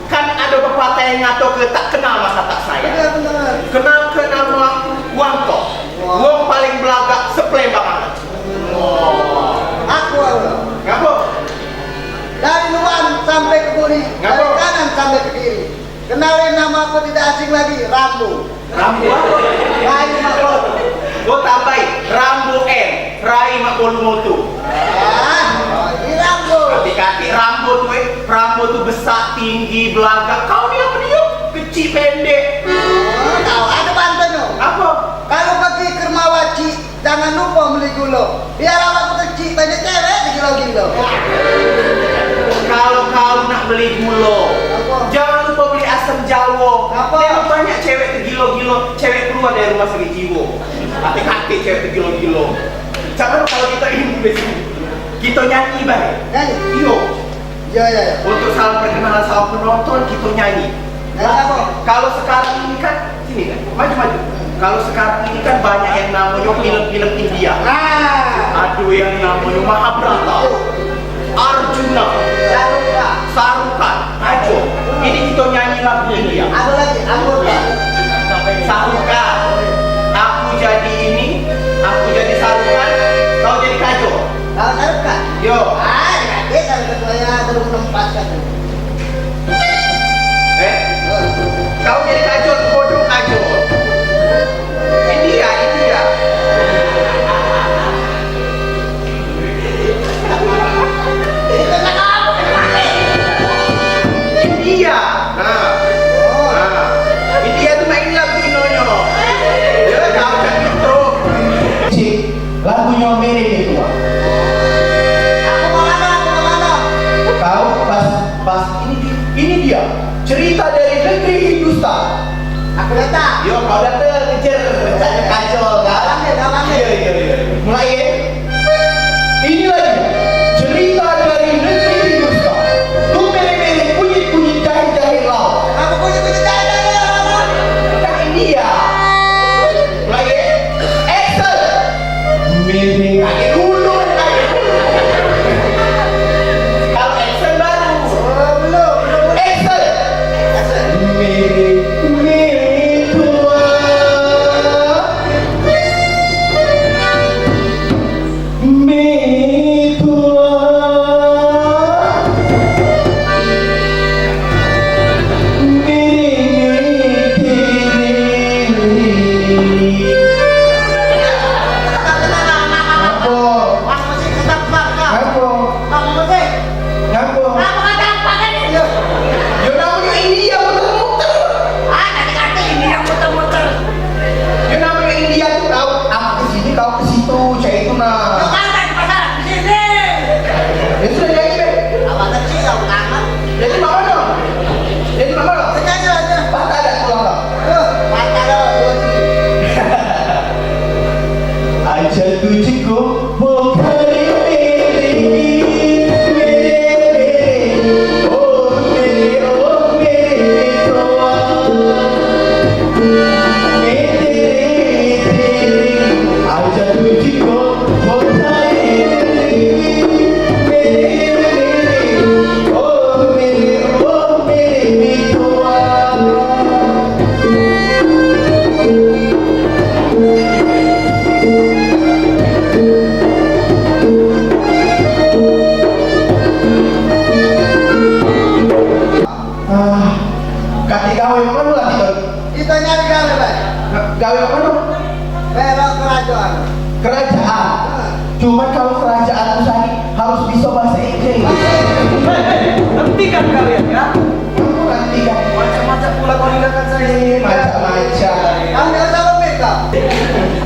Kan ada pepatah yang ngato ke tak kenal maka tak sayang. Benar. Kenal ke nama Wangko. Wong paling belagak seplembangan. Oh. Aku Ngapa? dari luar sampai ke kiri, dari Ngapa? kanan sampai ke kiri. Kenalin nama aku tidak asing lagi, Rambo. Rambo apa? Rai Makmur. Gue tambahin Rambo M, Rai Makmur Motu. Ini Rambo. Kaki-kaki Rambo tuh, Rambo tuh besar, tinggi, belagak. Kau ni apa dia? Kecil, pendek. Tahu ada bantuan. Apa? Kalau pergi ke Mawaci, jangan lupa beli gula. Biar awak kecil, banyak cewek di gilo-gilo. Kalau kau nak beli gula, Apa? jangan lupa beli asam jawa. Apa? Memang banyak cewek tergilo-gilo, cewek keluar dari rumah sakit jiwa. Hati-hati cewek tergilo-gilo. Jangan kalau kita ini besok, kita nyanyi baik. Nyanyi? Iyo. Ya. Untuk salam perkenalan sama penonton, kita nyanyi. Nyanyi apa? Kalau sekarang ini kan, sini kan, maju-maju. Kalau sekarang ini kan banyak yang namanya film-film India. Aduh yang namanya Mahabharata, Arjuna, Sarukan, Ajo. Ini kita nyanyi lagu India. Ada lagi, anggota. Sarukan, aku jadi ini, aku jadi Sarukan, kau jadi Kajo. Tahu Sarukan? Yo, Dia Sarukan saya 2004 kan. kau jadi Kajo, bodoh Kajo. India. India. India tuh main lagu Indonya. Ya, kau kan gitu. Cik, lagunya mirip itu. Aku mau mana? Kau pas ini dia cerita dari negeri Hindustan. Aku datang. Yo, kau datang kejar kacau kan? Iya. Mulai ya. Ini lagi cerita dari negeri Hindustan. Tu mere kunyit jahit laut. Aku punya cahaya. Kan India. Mulai ya. Action. Mere kakek dulu. Kalau action baru. Belum. Action. Mere tua. Mere tua. तुझको वो घर gawe apa? Perak kerajaan. Kerajaan. Cuman kalau kerajaan Usani harus bisa bahasa Inggris. Hentikan kalian ya. Kamu nanti kan Macam-macam pula kau dengarkan saya. macam-macam. Ambil salam mereka.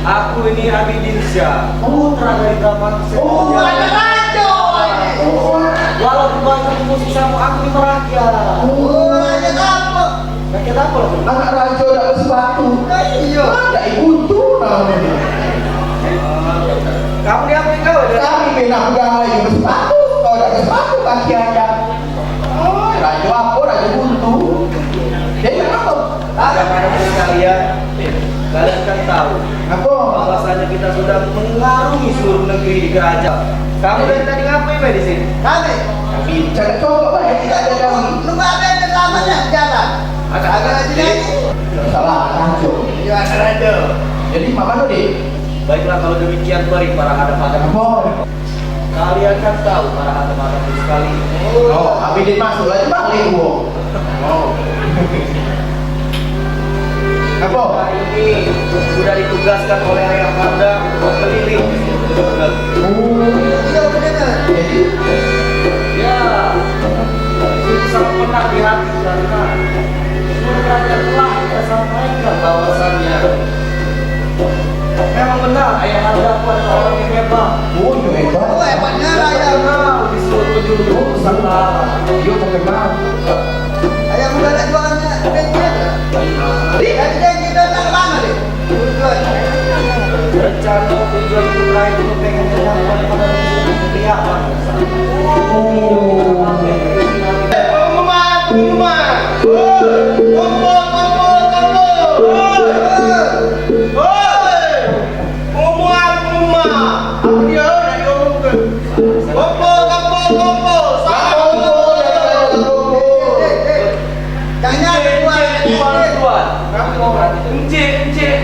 Aku ini Abidin Syah. Putra dari Brahman. Oh, Ada raja. Walaupun banyak musuh sama aku ini merakyat. Raja apa? Rakyat apa loh? anak raja dapat sepatu. Iya. Ada ibu tuh namanya. Kamu di apa yang kau ada? Kami memang pegawai yang bersepatu. Kalau tidak bersepatu kaki anda. Oh, raja apa? kerajaan. Kamu dari tadi ngapain Bay di sini? Kami. Tapi cara coba Bay, tidak ada dalam. Lu ada lamanya jalan. Ada lagi lagi. Salah, kacau. Ya ada. Jadi mana deh? Baiklah kalau demikian mari para hadap-hadap. Apa? Kalian kan tahu para hadap-hadap sekali. Oh, Abidin masuk lagi balik gua. Oh. Apa? Hari ini sudah ditugaskan oleh Ayah Anda untuk keliling di seluruh negeri. Iya benar. Jadi, Ya, itu sangat benar di hati karena seluruh kerajaan telah kita sampaikan bahwasannya memang benar Ayah Anda adalah orang yang hebat. oh, itu hebat. Oh hebatnya Dia ayah. terkenal di seluruh penjuru Nusantara. Dia terkenal. Ayah muda ada jualannya. Jadi kita tak lama deh. Tujuan. Rencana tujuan kita itu pengen menyampaikan pada pengumuman. Pengumuman.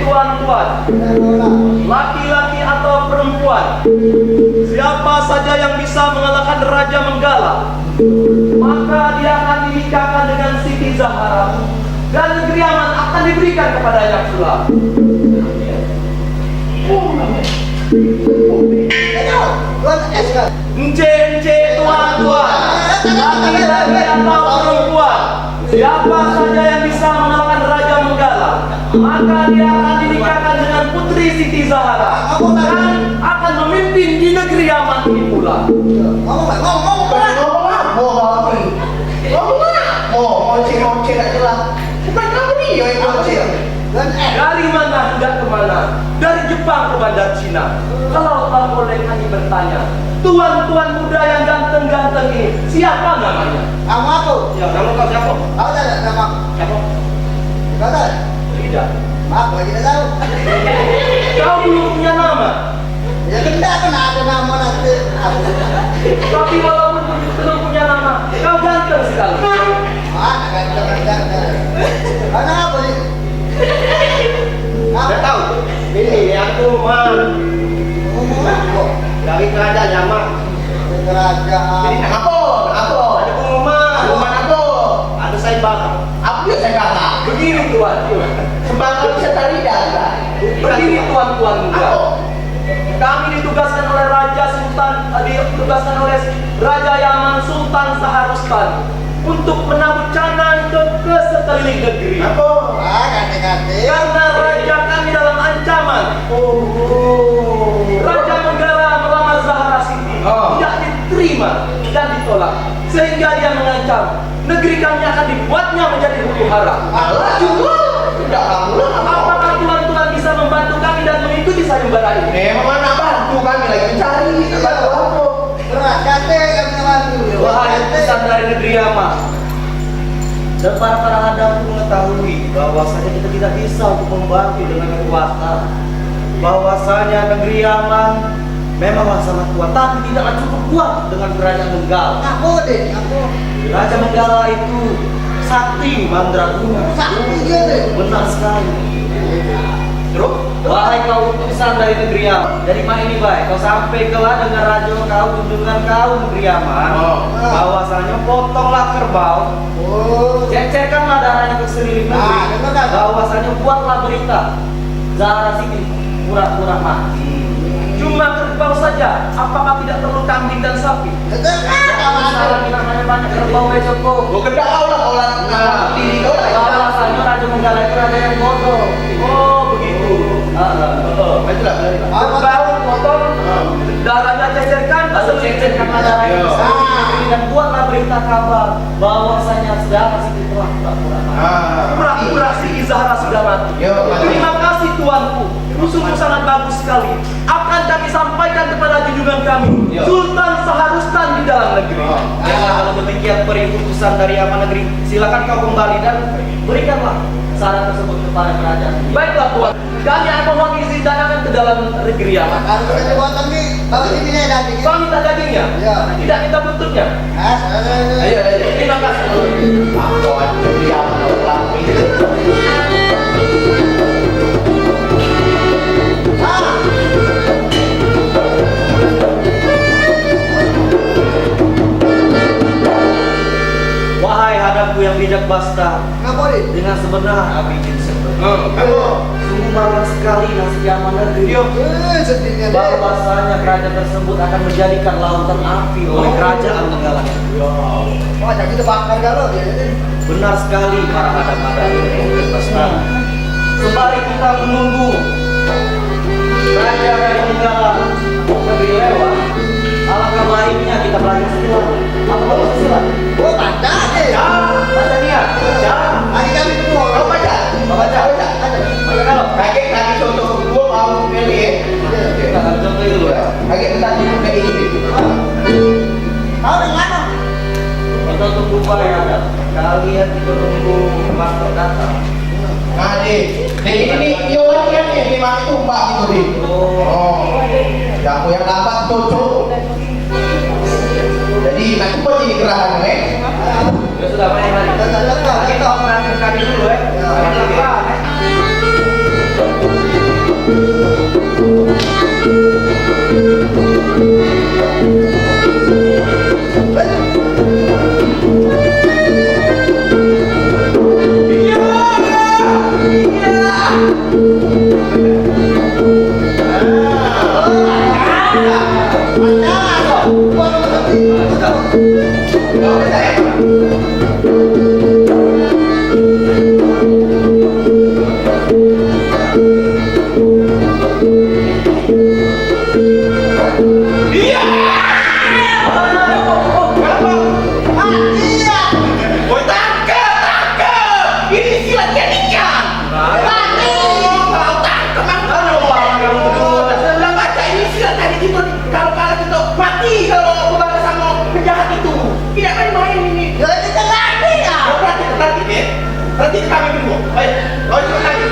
Tuan-tuan, laki-laki atau perempuan, siapa saja yang bisa mengalahkan Raja Menggala, maka dia akan dinikahkan dengan Siti Zahara dan negeri aman akan diberikan kepadanya pula. Tuan-tuan, laki-laki atau perempuan, siapa saja yang bisa mengalahkan Raja Menggala, maka dia akan dinikahkan dengan Putri Siti Zahara dan akan memimpin di negeri aman ini pula. Dari mana hendak kemana? Dari Jepang ke Bandar Cina. Kalau boleh kami bertanya, tuan-tuan muda yang ganteng-ganteng ini siapa namanya? Kamu aku. Ya, kamu kau siapa? Tahu tak nama? Siapa? Kau tahu? Tidak. Maaf, lagi tidak tahu. Kau belum punya nama. Ya tidak pernah ada nama nanti. Tapi walaupun belum punya nama, kau ganteng sekali. Ah, ganteng. Karena apa nih? Saya tahu. Ini aku mah dari kerajaan Yaman. Kerajaan. Jadi apa? Ada pengumuman apa? Ada saya bakar. Apa yang saya bakar? Begini tuan. Sembako bisa tadi dah. Begini tuan-tuan muda. Kami ditugaskan oleh Raja Sultan, ditugaskan oleh Raja Yaman Sultan Saharustan untuk menambut canang ke sekeliling negeri. Apa? Ah, ganti-ganti. Karena raja kami dalam ancaman. Raja Menggala melamar Zahara Siti tidak diterima dan ditolak, sehingga dia mengancam negeri kami akan dibuatnya menjadi huru hara. Allah juga. Tidak lah. Apakah tuan-tuan bisa membantu kami dan mengikuti sayembara ini? Memang mana bantu kami lagi mencari. Bantu apa? Berat, ganti kami bantu. Wahai utusan dari negeri Yaman, dan para hadapku mengetahui bahwasanya kita tidak bisa untuk membantu dengan kekuasaan. Bahwasanya negeri Yaman memanglah sangat kuat, tapi tidaklah cukup kuat dengan kerajaan Menggala. Aku deh, aku. Raja Menggala itu sakti mandraguna. Sakti dia deh. Benar sekali. Terus, wahai kau utusan dari negeri Yaman, dari mana ini baik? Kau sampai kelah dengan raja kau, kunjungan kau negeri Yaman. Bahwasanya potonglah kerbau, cecerkanlah darahnya ke seluruh negeri. Bahwasanya buatlah berita Zahara Siti pura-pura mati. Cuma kerbau saja, apakah tidak perlu kambing dan sapi? Salah namanya banyak kerbau Joko. Bukan kau lah orang diri kau lah. Bahwasanya Raja Menggala itu raja yang bodoh. Oh begitu. Itulah. Kerbau potong, darahnya cecerkan, cecerkanlah darahnya ke seluruh negeri dan buatlah berita kabar bahwasanya Zahara Siti telah pura-pura mati. Pura-pura si Zahara sudah mati. Terima kasih tuanku, sungguh sangat bagus sekali. Akan kami sampaikan kepada junjungan kami, Sultan Saharustan di dalam negeri. Ya, kalau demikian periutusan dari Yaman negeri, silakan kau kembali dan berikanlah saran tersebut kepada kerajaan. Baiklah tuan, kami akan mohon izin dan akan ke dalam negeri Yaman. Harus ada buatan nih. Bawa sini deh nanti. Kau minta dagingnya? Ya. Tidak minta buntutnya? Ayo. Terima kasih. Aku ada dia menolak itu. Wahai hadapku yang bijak basta, Kenapa nih? dengan sebenar Abidin Kamu. sungguh malang sekali nasib Yaman negeri. Sedihnya deh. Bahwasanya kerajaan tersebut akan menjadikan lautan api oleh kerajaan Tenggala. Wah, jadi kita bakar galau dia. Benar sekali para hadap-hadap yang bijak basta. Sembari kita menunggu raja dari Tenggala negeri lewat, alangkah baiknya kita belajar silat. Apa bagus silat? Oh, baca deh. Baca dia. Hari kami semua. Kau baca. Baca. Baca kalau. Kaki contoh kedua mau pilih. Kita akan contoh dulu ya. Kaki kita di muka ini. Tahu dari mana? Kita tunggu Pak ya. Kalian itu tunggu Mas datang. Nah, ini iuran kan ini mah itu mbak gitu di. Oh. Yang dapat cocok. Jadi nanti buat ini gerakan Ya sudah mari. Kita mengambil kaki dulu ya. Berarti kami dulu. Baik, lanjut lagi.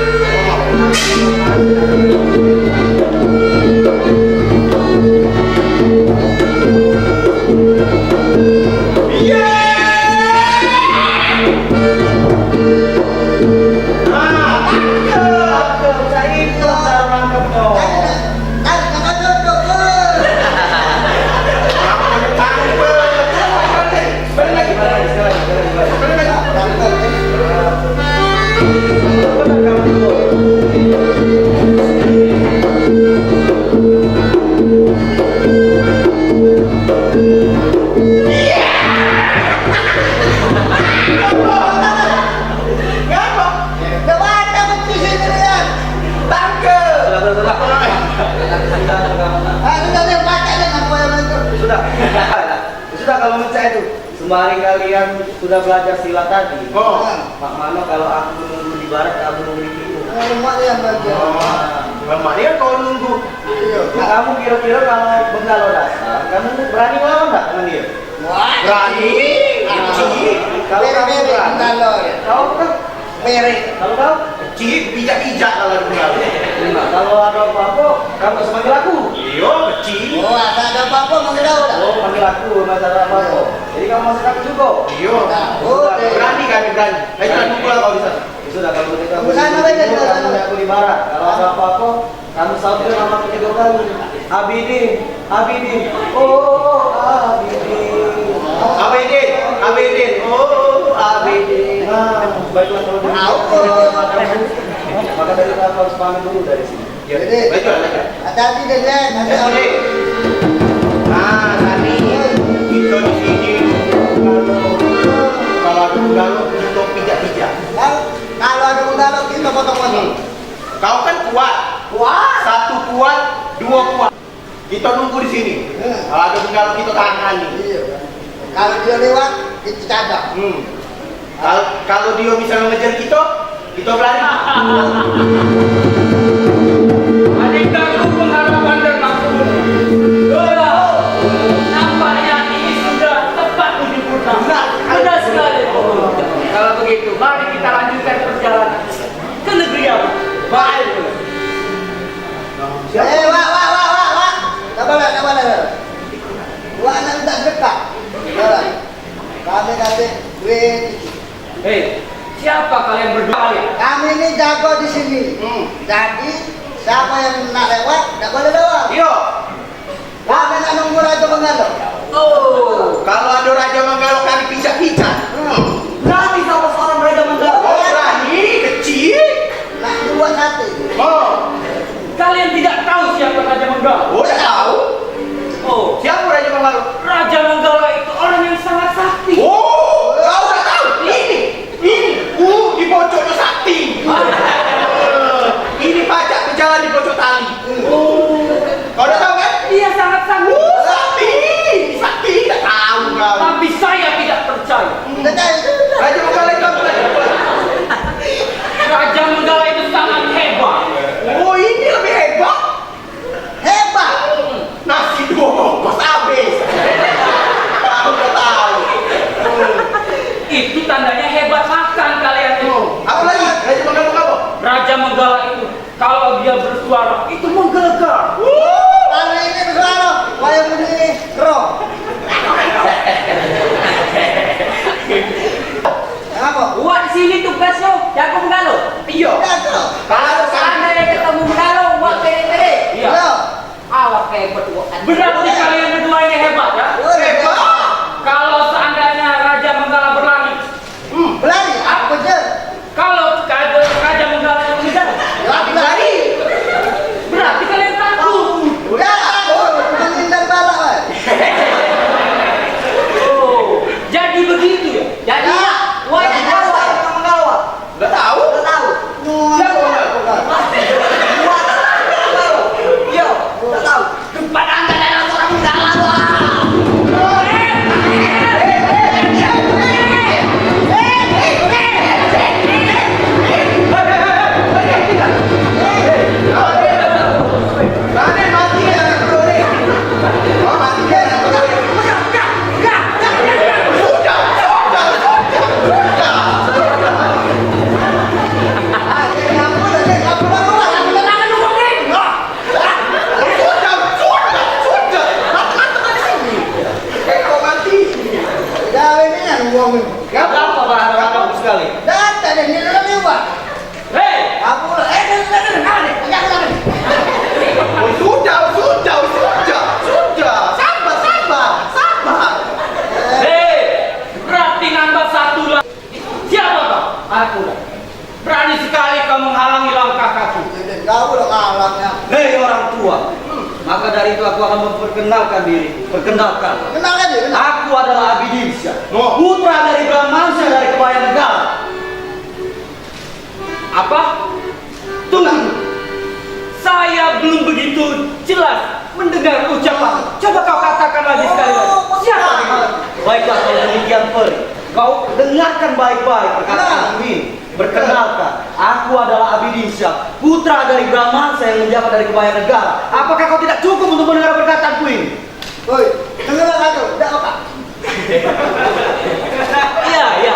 Sudah kalau menurut saya itu sembari kalian sudah belajar silat tadi. Pak Mano kalau aku menunggu di barat, aku menunggu di timur. Mak yang belajar. Mama dia kau nunggu. Nah, kamu kira-kira kalau Benggalo datang, kamu berani ngelawan nggak dengan dia? Berani. Kalau kamu berani, kau kan kalau kau Kecil, bijak-bijak kalau dengar. Nah, kalau ada apa-apa, kamu harus panggil aku. Iya, kecil. Oh, ada apa-apa manggil dah. Oh, panggil aku, mas ada apa-apa. Jadi kamu masuk aku juga. Iya. Oh, Berani kami berani. Ayo kita tunggu lah kau di sana. Ya sudah kalau begitu aku Tunggu sana, di timur, Bang. kamu lihat aku di barat. Kalau ada apa-apa, kamu sautin nama aku 3 kali. Abidin, Abidin. Oh, Abidin. Abidin. Oh, Abidin. Nah, baiklah kalau begitu. Maka dari itu aku harus pamit dulu dari sini. Ya, Jadi, baiklah. hati-hati deh, Len. Nanti Ya, Sudi. Nah, tadi kita di sini kalau untuk pijak-pijak. Kalau ada udara kita potong-potong. Kau kan kuat. Kuat. 1 kuat, 2 kuat. Kita nunggu di sini. Kalau ada benggalo kita tangani. Iya. Kalau dia lewat, kita cadang. Kalau dia bisa mengejar kita berani. Adikku pengharapan dan maksud. Nampaknya ini sudah tepat menyempurna. Benar sekali. Kalau begitu, mari kita lanjutkan perjalanan ke negeri apa? Baik. Wah. Sabar. Kami kasih duit. Hei, siapa kalian berdua kalian? Kami ini jago di sini. Jadi siapa yang nak lewat, tak boleh lewat. Iya. Kami nak nunggu Raja Benggala. Oh, kalau ada Raja Manggalo kami pijak-pijak. Berani sama seorang Raja Manggala. Oh, berani, kecil. Nak buat sate. Oh, Kalian tidak tahu siapa Raja Manggala? oh, tak tahu. Oh, Siapa Raja Manggalo? Raja Manggala itu orang yang sangat sakti. Oh, kau tak tahu. Ini. Di pojok sakti. Ini pajak berjalan di pojok tali. Kau dah tahu kan? Dia sangat sakti. Sakti, tak tahu kau. Tapi saya tidak percaya. Raja Manggala itu apa? Raja Manggala itu sangat hebat. Oh, ini lebih hebat. Hebat. Nasi dua bungkus habis. Kau dah tahu. Itu tandanya hebat makan kalian itu. Apa lagi? Raja Manggala apa? Raja Manggala itu kalau dia bersuara itu menggelegar. Kalau ini bersuara, wayang ini roh. Apa? Buat di sini tugas lo, jago Manggalo. Iya. Jago. Kalau Seandainya ketemu Manggalo, buat tere-tere. Iya. Yo. Awak kayak berdua. Berarti kalian berdua ini hebat ya? hebat. Kalau seandainya Raja Manggala berlari, Berani, aku je. kalau Raja Manggala yang mengejar, Berani. berarti kalian takut. Udah aku menghindar balak. Weh. Oh, jadi begitu ya? Jadi, wah tak tahu Raja Manggalo. Udah tahu? Tak tahu. Siapa aku kan? Wah, tak tahu. Yo, tak tahu. Kepada anda dan seorang Manggala. Raden mati ya anak kedua ni. Oh, mati ya anak kedua ni. Sudah. Kau mati. Dah ini kan uang ni. Apa bahan sekali? Dah tak ada ni lewat. Hei, Aku Oh, sudah. Sabar. hei, berarti nambah satu lagi. Siapa kau? Aku lah. Berani sekali kau menghalangi langkah kaki. kau dah kalangnya. Hei orang tua, maka dari itu aku akan memperkenalkan diri. Perkenalkan. Kenal aja. Kenal. Aku adalah Abidinsyah, Oh. putra dari Brahmansyah dari Kebayan Negara. Apa? Tunggu. Saya belum begitu jelas mendengar ucapan. Coba kau katakan lagi sekali lagi. Siapa ini? Baiklah kalau demikian Peri, kau dengarkan baik-baik perkataanku ini. Perkenalkan, aku adalah Abidinsyah, putra dari Brahmansyah yang menjabat dari Kebayan Negara. Apakah kau tidak cukup untuk mendengar perkataanku ini? Oi, dengar aku. Dah apa? Iya.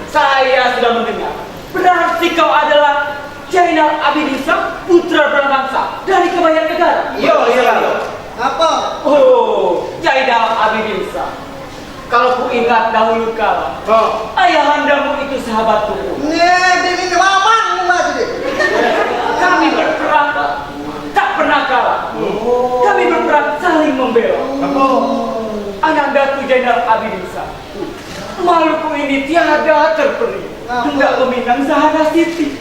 Saya sudah mendengar. Berarti kau adalah Jainal Abidinsyah, putra Brahmansyah dari Kebayan Negara. Iya. Apa? Oh, Jainal Abidinsyah. Kalau ku ingat dahulu kala, ayahandamu itu sahabatku. Ini mamang masih. Kami berperang, tak pernah kalah. Kami berperang saling membela. Anandaku Jainal Abidinsyah. Maluku ini tiada terperi. Hendak meminang Zahra Siti.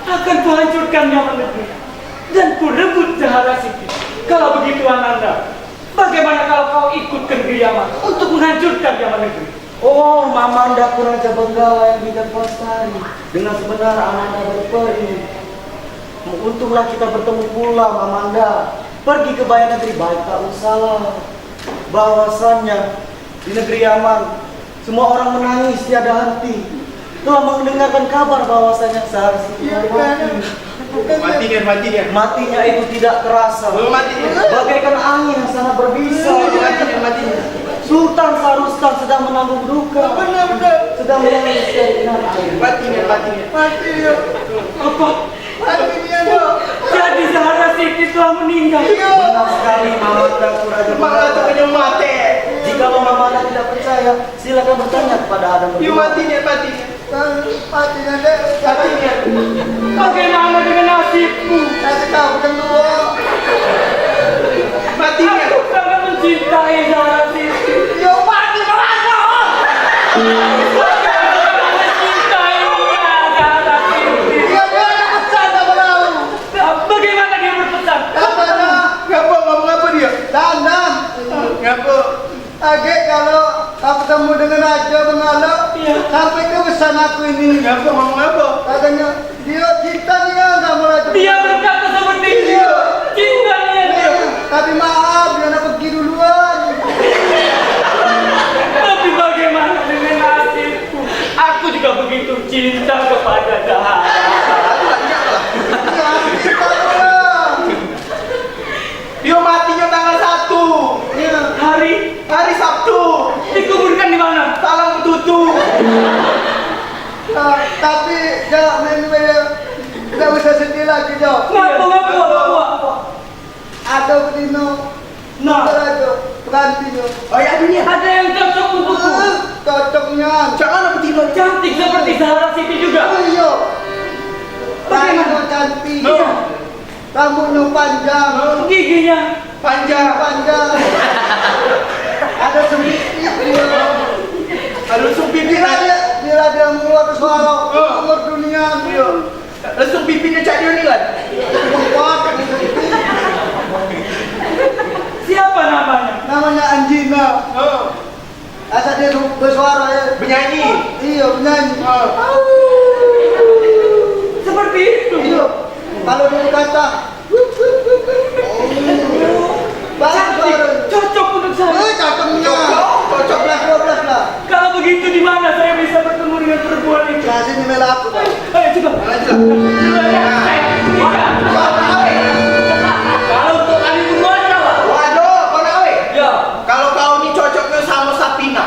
Akan kuhancurkan Yaman negeri dan ku rebut Zahra Siti. Kalau begitu Ananda, bagaimana kalau kau ikut ke negeri Yaman untuk menghancurkan Yaman negeri? Oh, Mamanda Raja Benggala yang bijak Lestari. Dengan sebenar Ananda berperi. Untunglah kita bertemu pula, Mamanda. Pergi ke Bayan Negeri, baik tak usahlah. Bahwasannya di negeri Yaman, semua orang menangis tiada henti. Telah mendengarkan kabar bahwasanya Zahra Siti mati. Mati dia. Matinya itu tidak terasa. Mati dia. Bagaikan angin yang sangat berbisa. Mati dia. Sultan Sarustan sedang menanggung duka. Benar. Sedang menangis dari genang air. Mati dia. Mati dia. Apa? Mati dia dong. Jadi Zahra Siti telah meninggal. Benar sekali Mamanda Raja Malah tu Benggala. kena mati. Jika Mamanda tidak percaya, silakan bertanya kepada Adam berdua. Yuk matinya. Matinya deh. Matinya. Bagaimana dengan nasibku? Nanti kau kedua. Matinya. Aku sangat mencintai Zara Siti. Yo mati merasa. Dia ada pesan sama kau. Bagaimana dia berpesan? Ngapa dia? Dan. Ngapa? Agak kalau kau ketemu dengan Raja Bengalau, sampai ke pesan aku ini. Ngapa ngomong apa? Katanya dia cinta dia sama Raja. Dia berkata seperti itu. Cintanya dia. Tapi maaf, dia nak pergi duluan. Tapi bagaimana dengan nasibku? Aku juga begitu cinta kepada Zahra. Ya, kita duluan. Dia matinya tanggal 1. Ya. Hari Sabtu. Dikuburkan di mana? Talang tutu. Tapi jangan main-main. Tidak usah sedih lagi, Jo. Ngapa? Ada Bedino. Nah, Raja Perantinya. Oh ya dunia. ada yang cocok untukku. Cocoknya. Jangan apa tiba. Cantik seperti Zahra Siti juga. Iya. Bagaimana? Rambut cantik. No. Rambutnya panjang. Giginya Panjang. Panjang. Ada sedikit dia. Lesung pipi Bila dia mengeluarkan suara umur dunia dia. Lesung pipinya cak dia ni lah. Kuat. siapa namanya? Namanya Anjina. Asal dia bersuara ya. Penyanyi. Iya, penyanyi. Seperti itu. Iya. Kalau dia kata bagus suara. Cocok untuk saya. Cocoknya. Cocok 12 lah. Kalau begitu di mana saya bisa bertemu dengan perempuan itu? Nah, sini mela aku. Ayo coba. Kalau untuk kami berdua apa? Waduh, kau nak oi. Ya. Kalau kau ni cocoknya sama Sapina.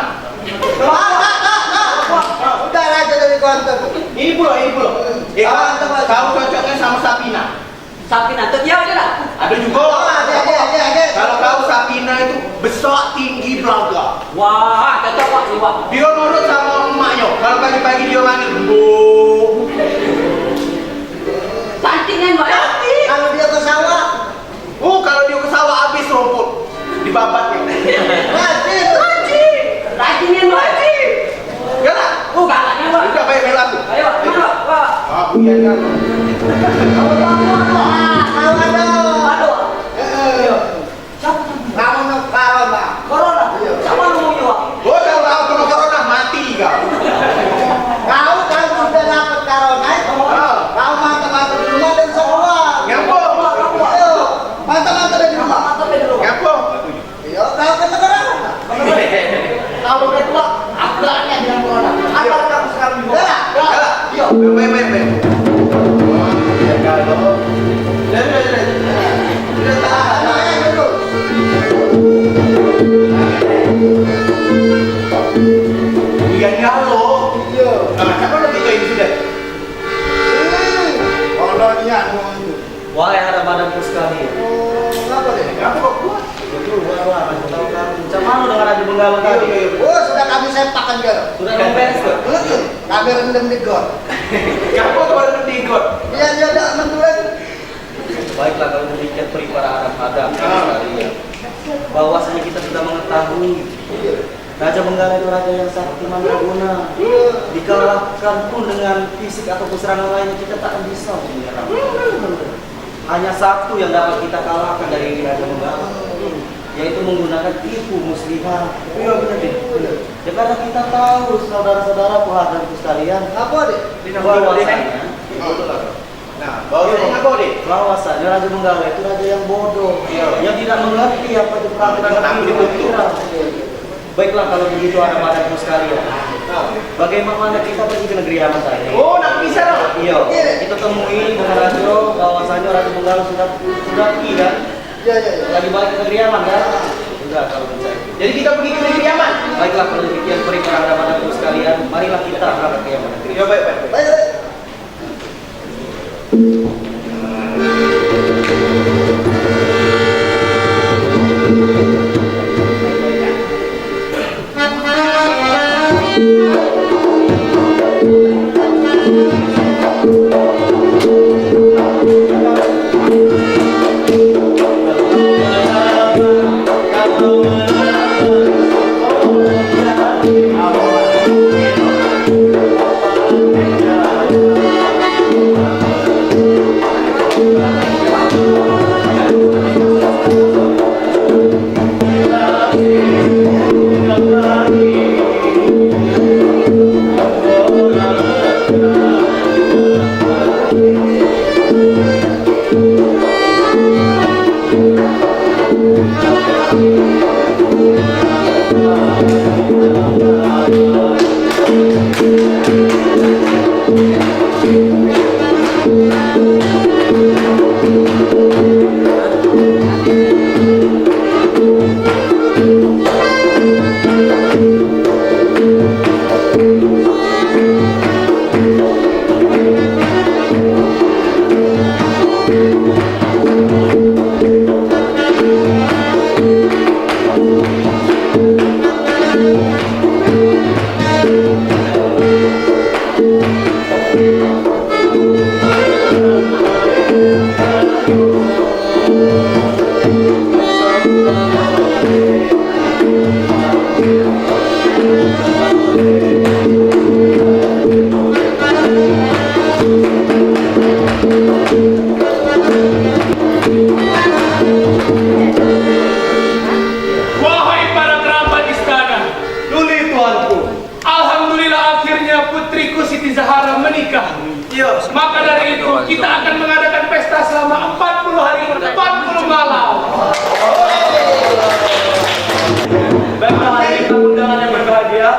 Udah aja dari kantor. Ini pula. Kau cocoknya sama Sapina. Sapi nanti dia ada tak? Ada juga. Ada. Kalau kau Sapina itu besar, tinggi, belaga. Wah, cocok Pak sih Pak. Dia nurut sama emaknya. Kalau pagi-pagi dia manggil, Bu. Cantik kan Pak ya? Kalau dia ke sawah, Kalau dia ke sawah habis rumput. Dibabat dia. rajin. Rajin kan Pak? Galak. Galaknya Pak. Udah baik bela aku. Ayo Pak, mana Pak? Aku yang kan. Kalau ada. Aduh. Kamu nak corona. Corona. Siapa ngomongnya Pak? Oh, kalau kena corona mati kau. Kau kan sudah dapat corona. Kau mantap-mantap di rumah dan semua. Ngapa? Ayo, mantap-mantap di rumah. Mantap ya dulu. Ngapa? Iya, kau kena corona. Kalau kedua, akhlaknya dengan corona. Apa kamu sekarang juga? Galak. Iya. Baik. Ya kalau. Sudah tahan dulu. Iya kalau. Iya. Siapa nak tiga ini sudah? Kalau niat mau itu. Wahai anak-anakku sekalian. Apa deh? Ngapa kok kuat? Macam mana dengan Raja Benggala tadi? Oh, sudah kami sepakan dia. Sudah beres ke? Kami rendam di got. Ngapa kau ada mendigot? Biar dia tidak mendulang. Baiklah kalau demikian beri para anak-anak sekalian. Bahwasanya kita sudah mengetahui Raja Benggala itu raja yang sakti mandraguna. Dikalahkan pun dengan fisik ataupun serangan lainnya kita tak akan bisa menyerang. Hanya satu yang dapat kita kalahkan dari Raja Benggala, yaitu menggunakan tipu muslihat. Iya benar. Ya karena kita tahu saudara-saudara saudaraku sekalian, Apa deh? bahwasanya Nah, bahwasanya apa deh? bahwasanya Raja Benggala itu raja yang bodoh, yang tidak mengerti apa itu peraturan pikiran. Baiklah kalau begitu anak-anakku sekalian. Bagaimana kita pergi ke negeri Yaman tadi? Oh, nak bisa lah. Iya, kita temui dengan Raja bahwasanya Raja Benggala sudah pergi kan? Ya. Lagi balik ke negeri Yaman kan? Sudah kalau bisa. Jadi kita pergi ke negeri Yaman. Baiklah kalau demikian beri para anak-anakku sekalian, marilah kita berangkat ke Yaman negeri. Ya baik. Baik. Wahai para kerabat istana, Duli tuanku. alhamdulillah akhirnya putriku Siti Zahara menikah. Iya. Maka dari itu kita akan mengadakan pesta selama 40 hari 40 malam. Baiklah, hari ini kita undangan yang berbahagia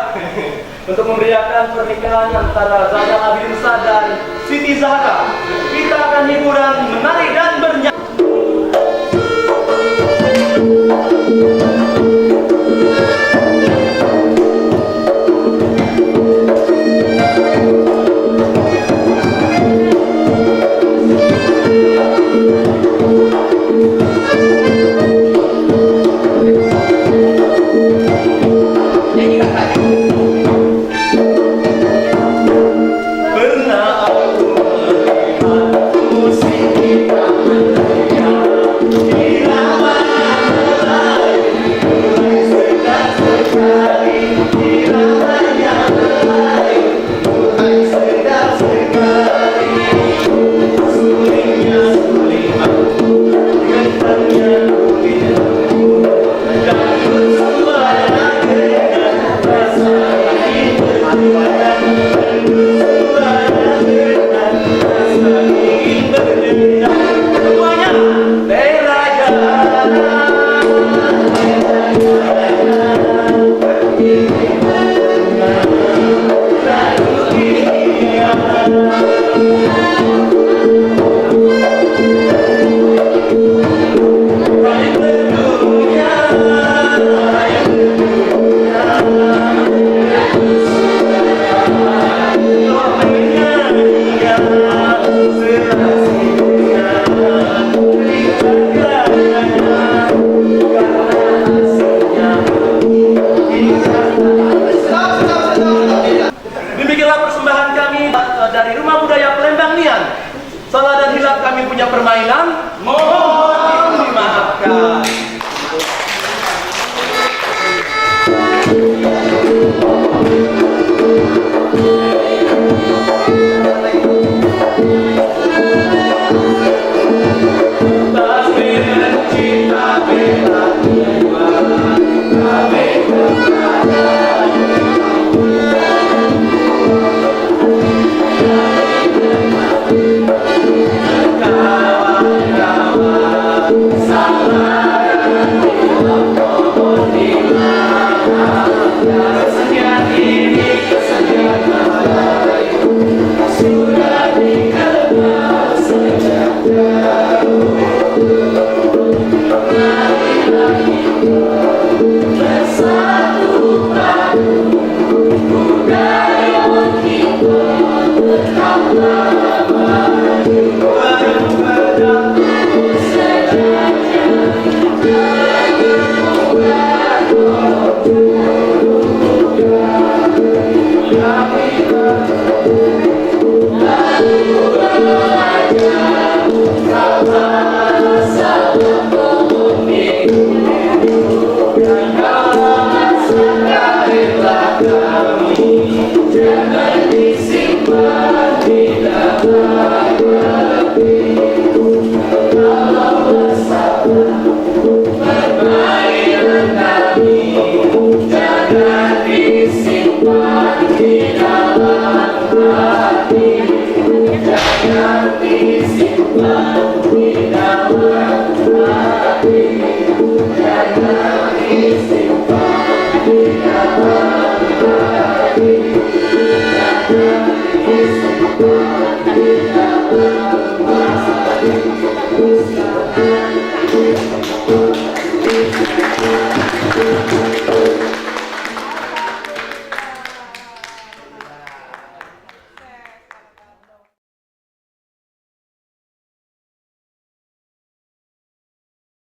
untuk memeriahkan pernikahan antara Zainal Abidin Shah dan Siti Zahara. Kita akan hiburan, menari dan bernyanyi.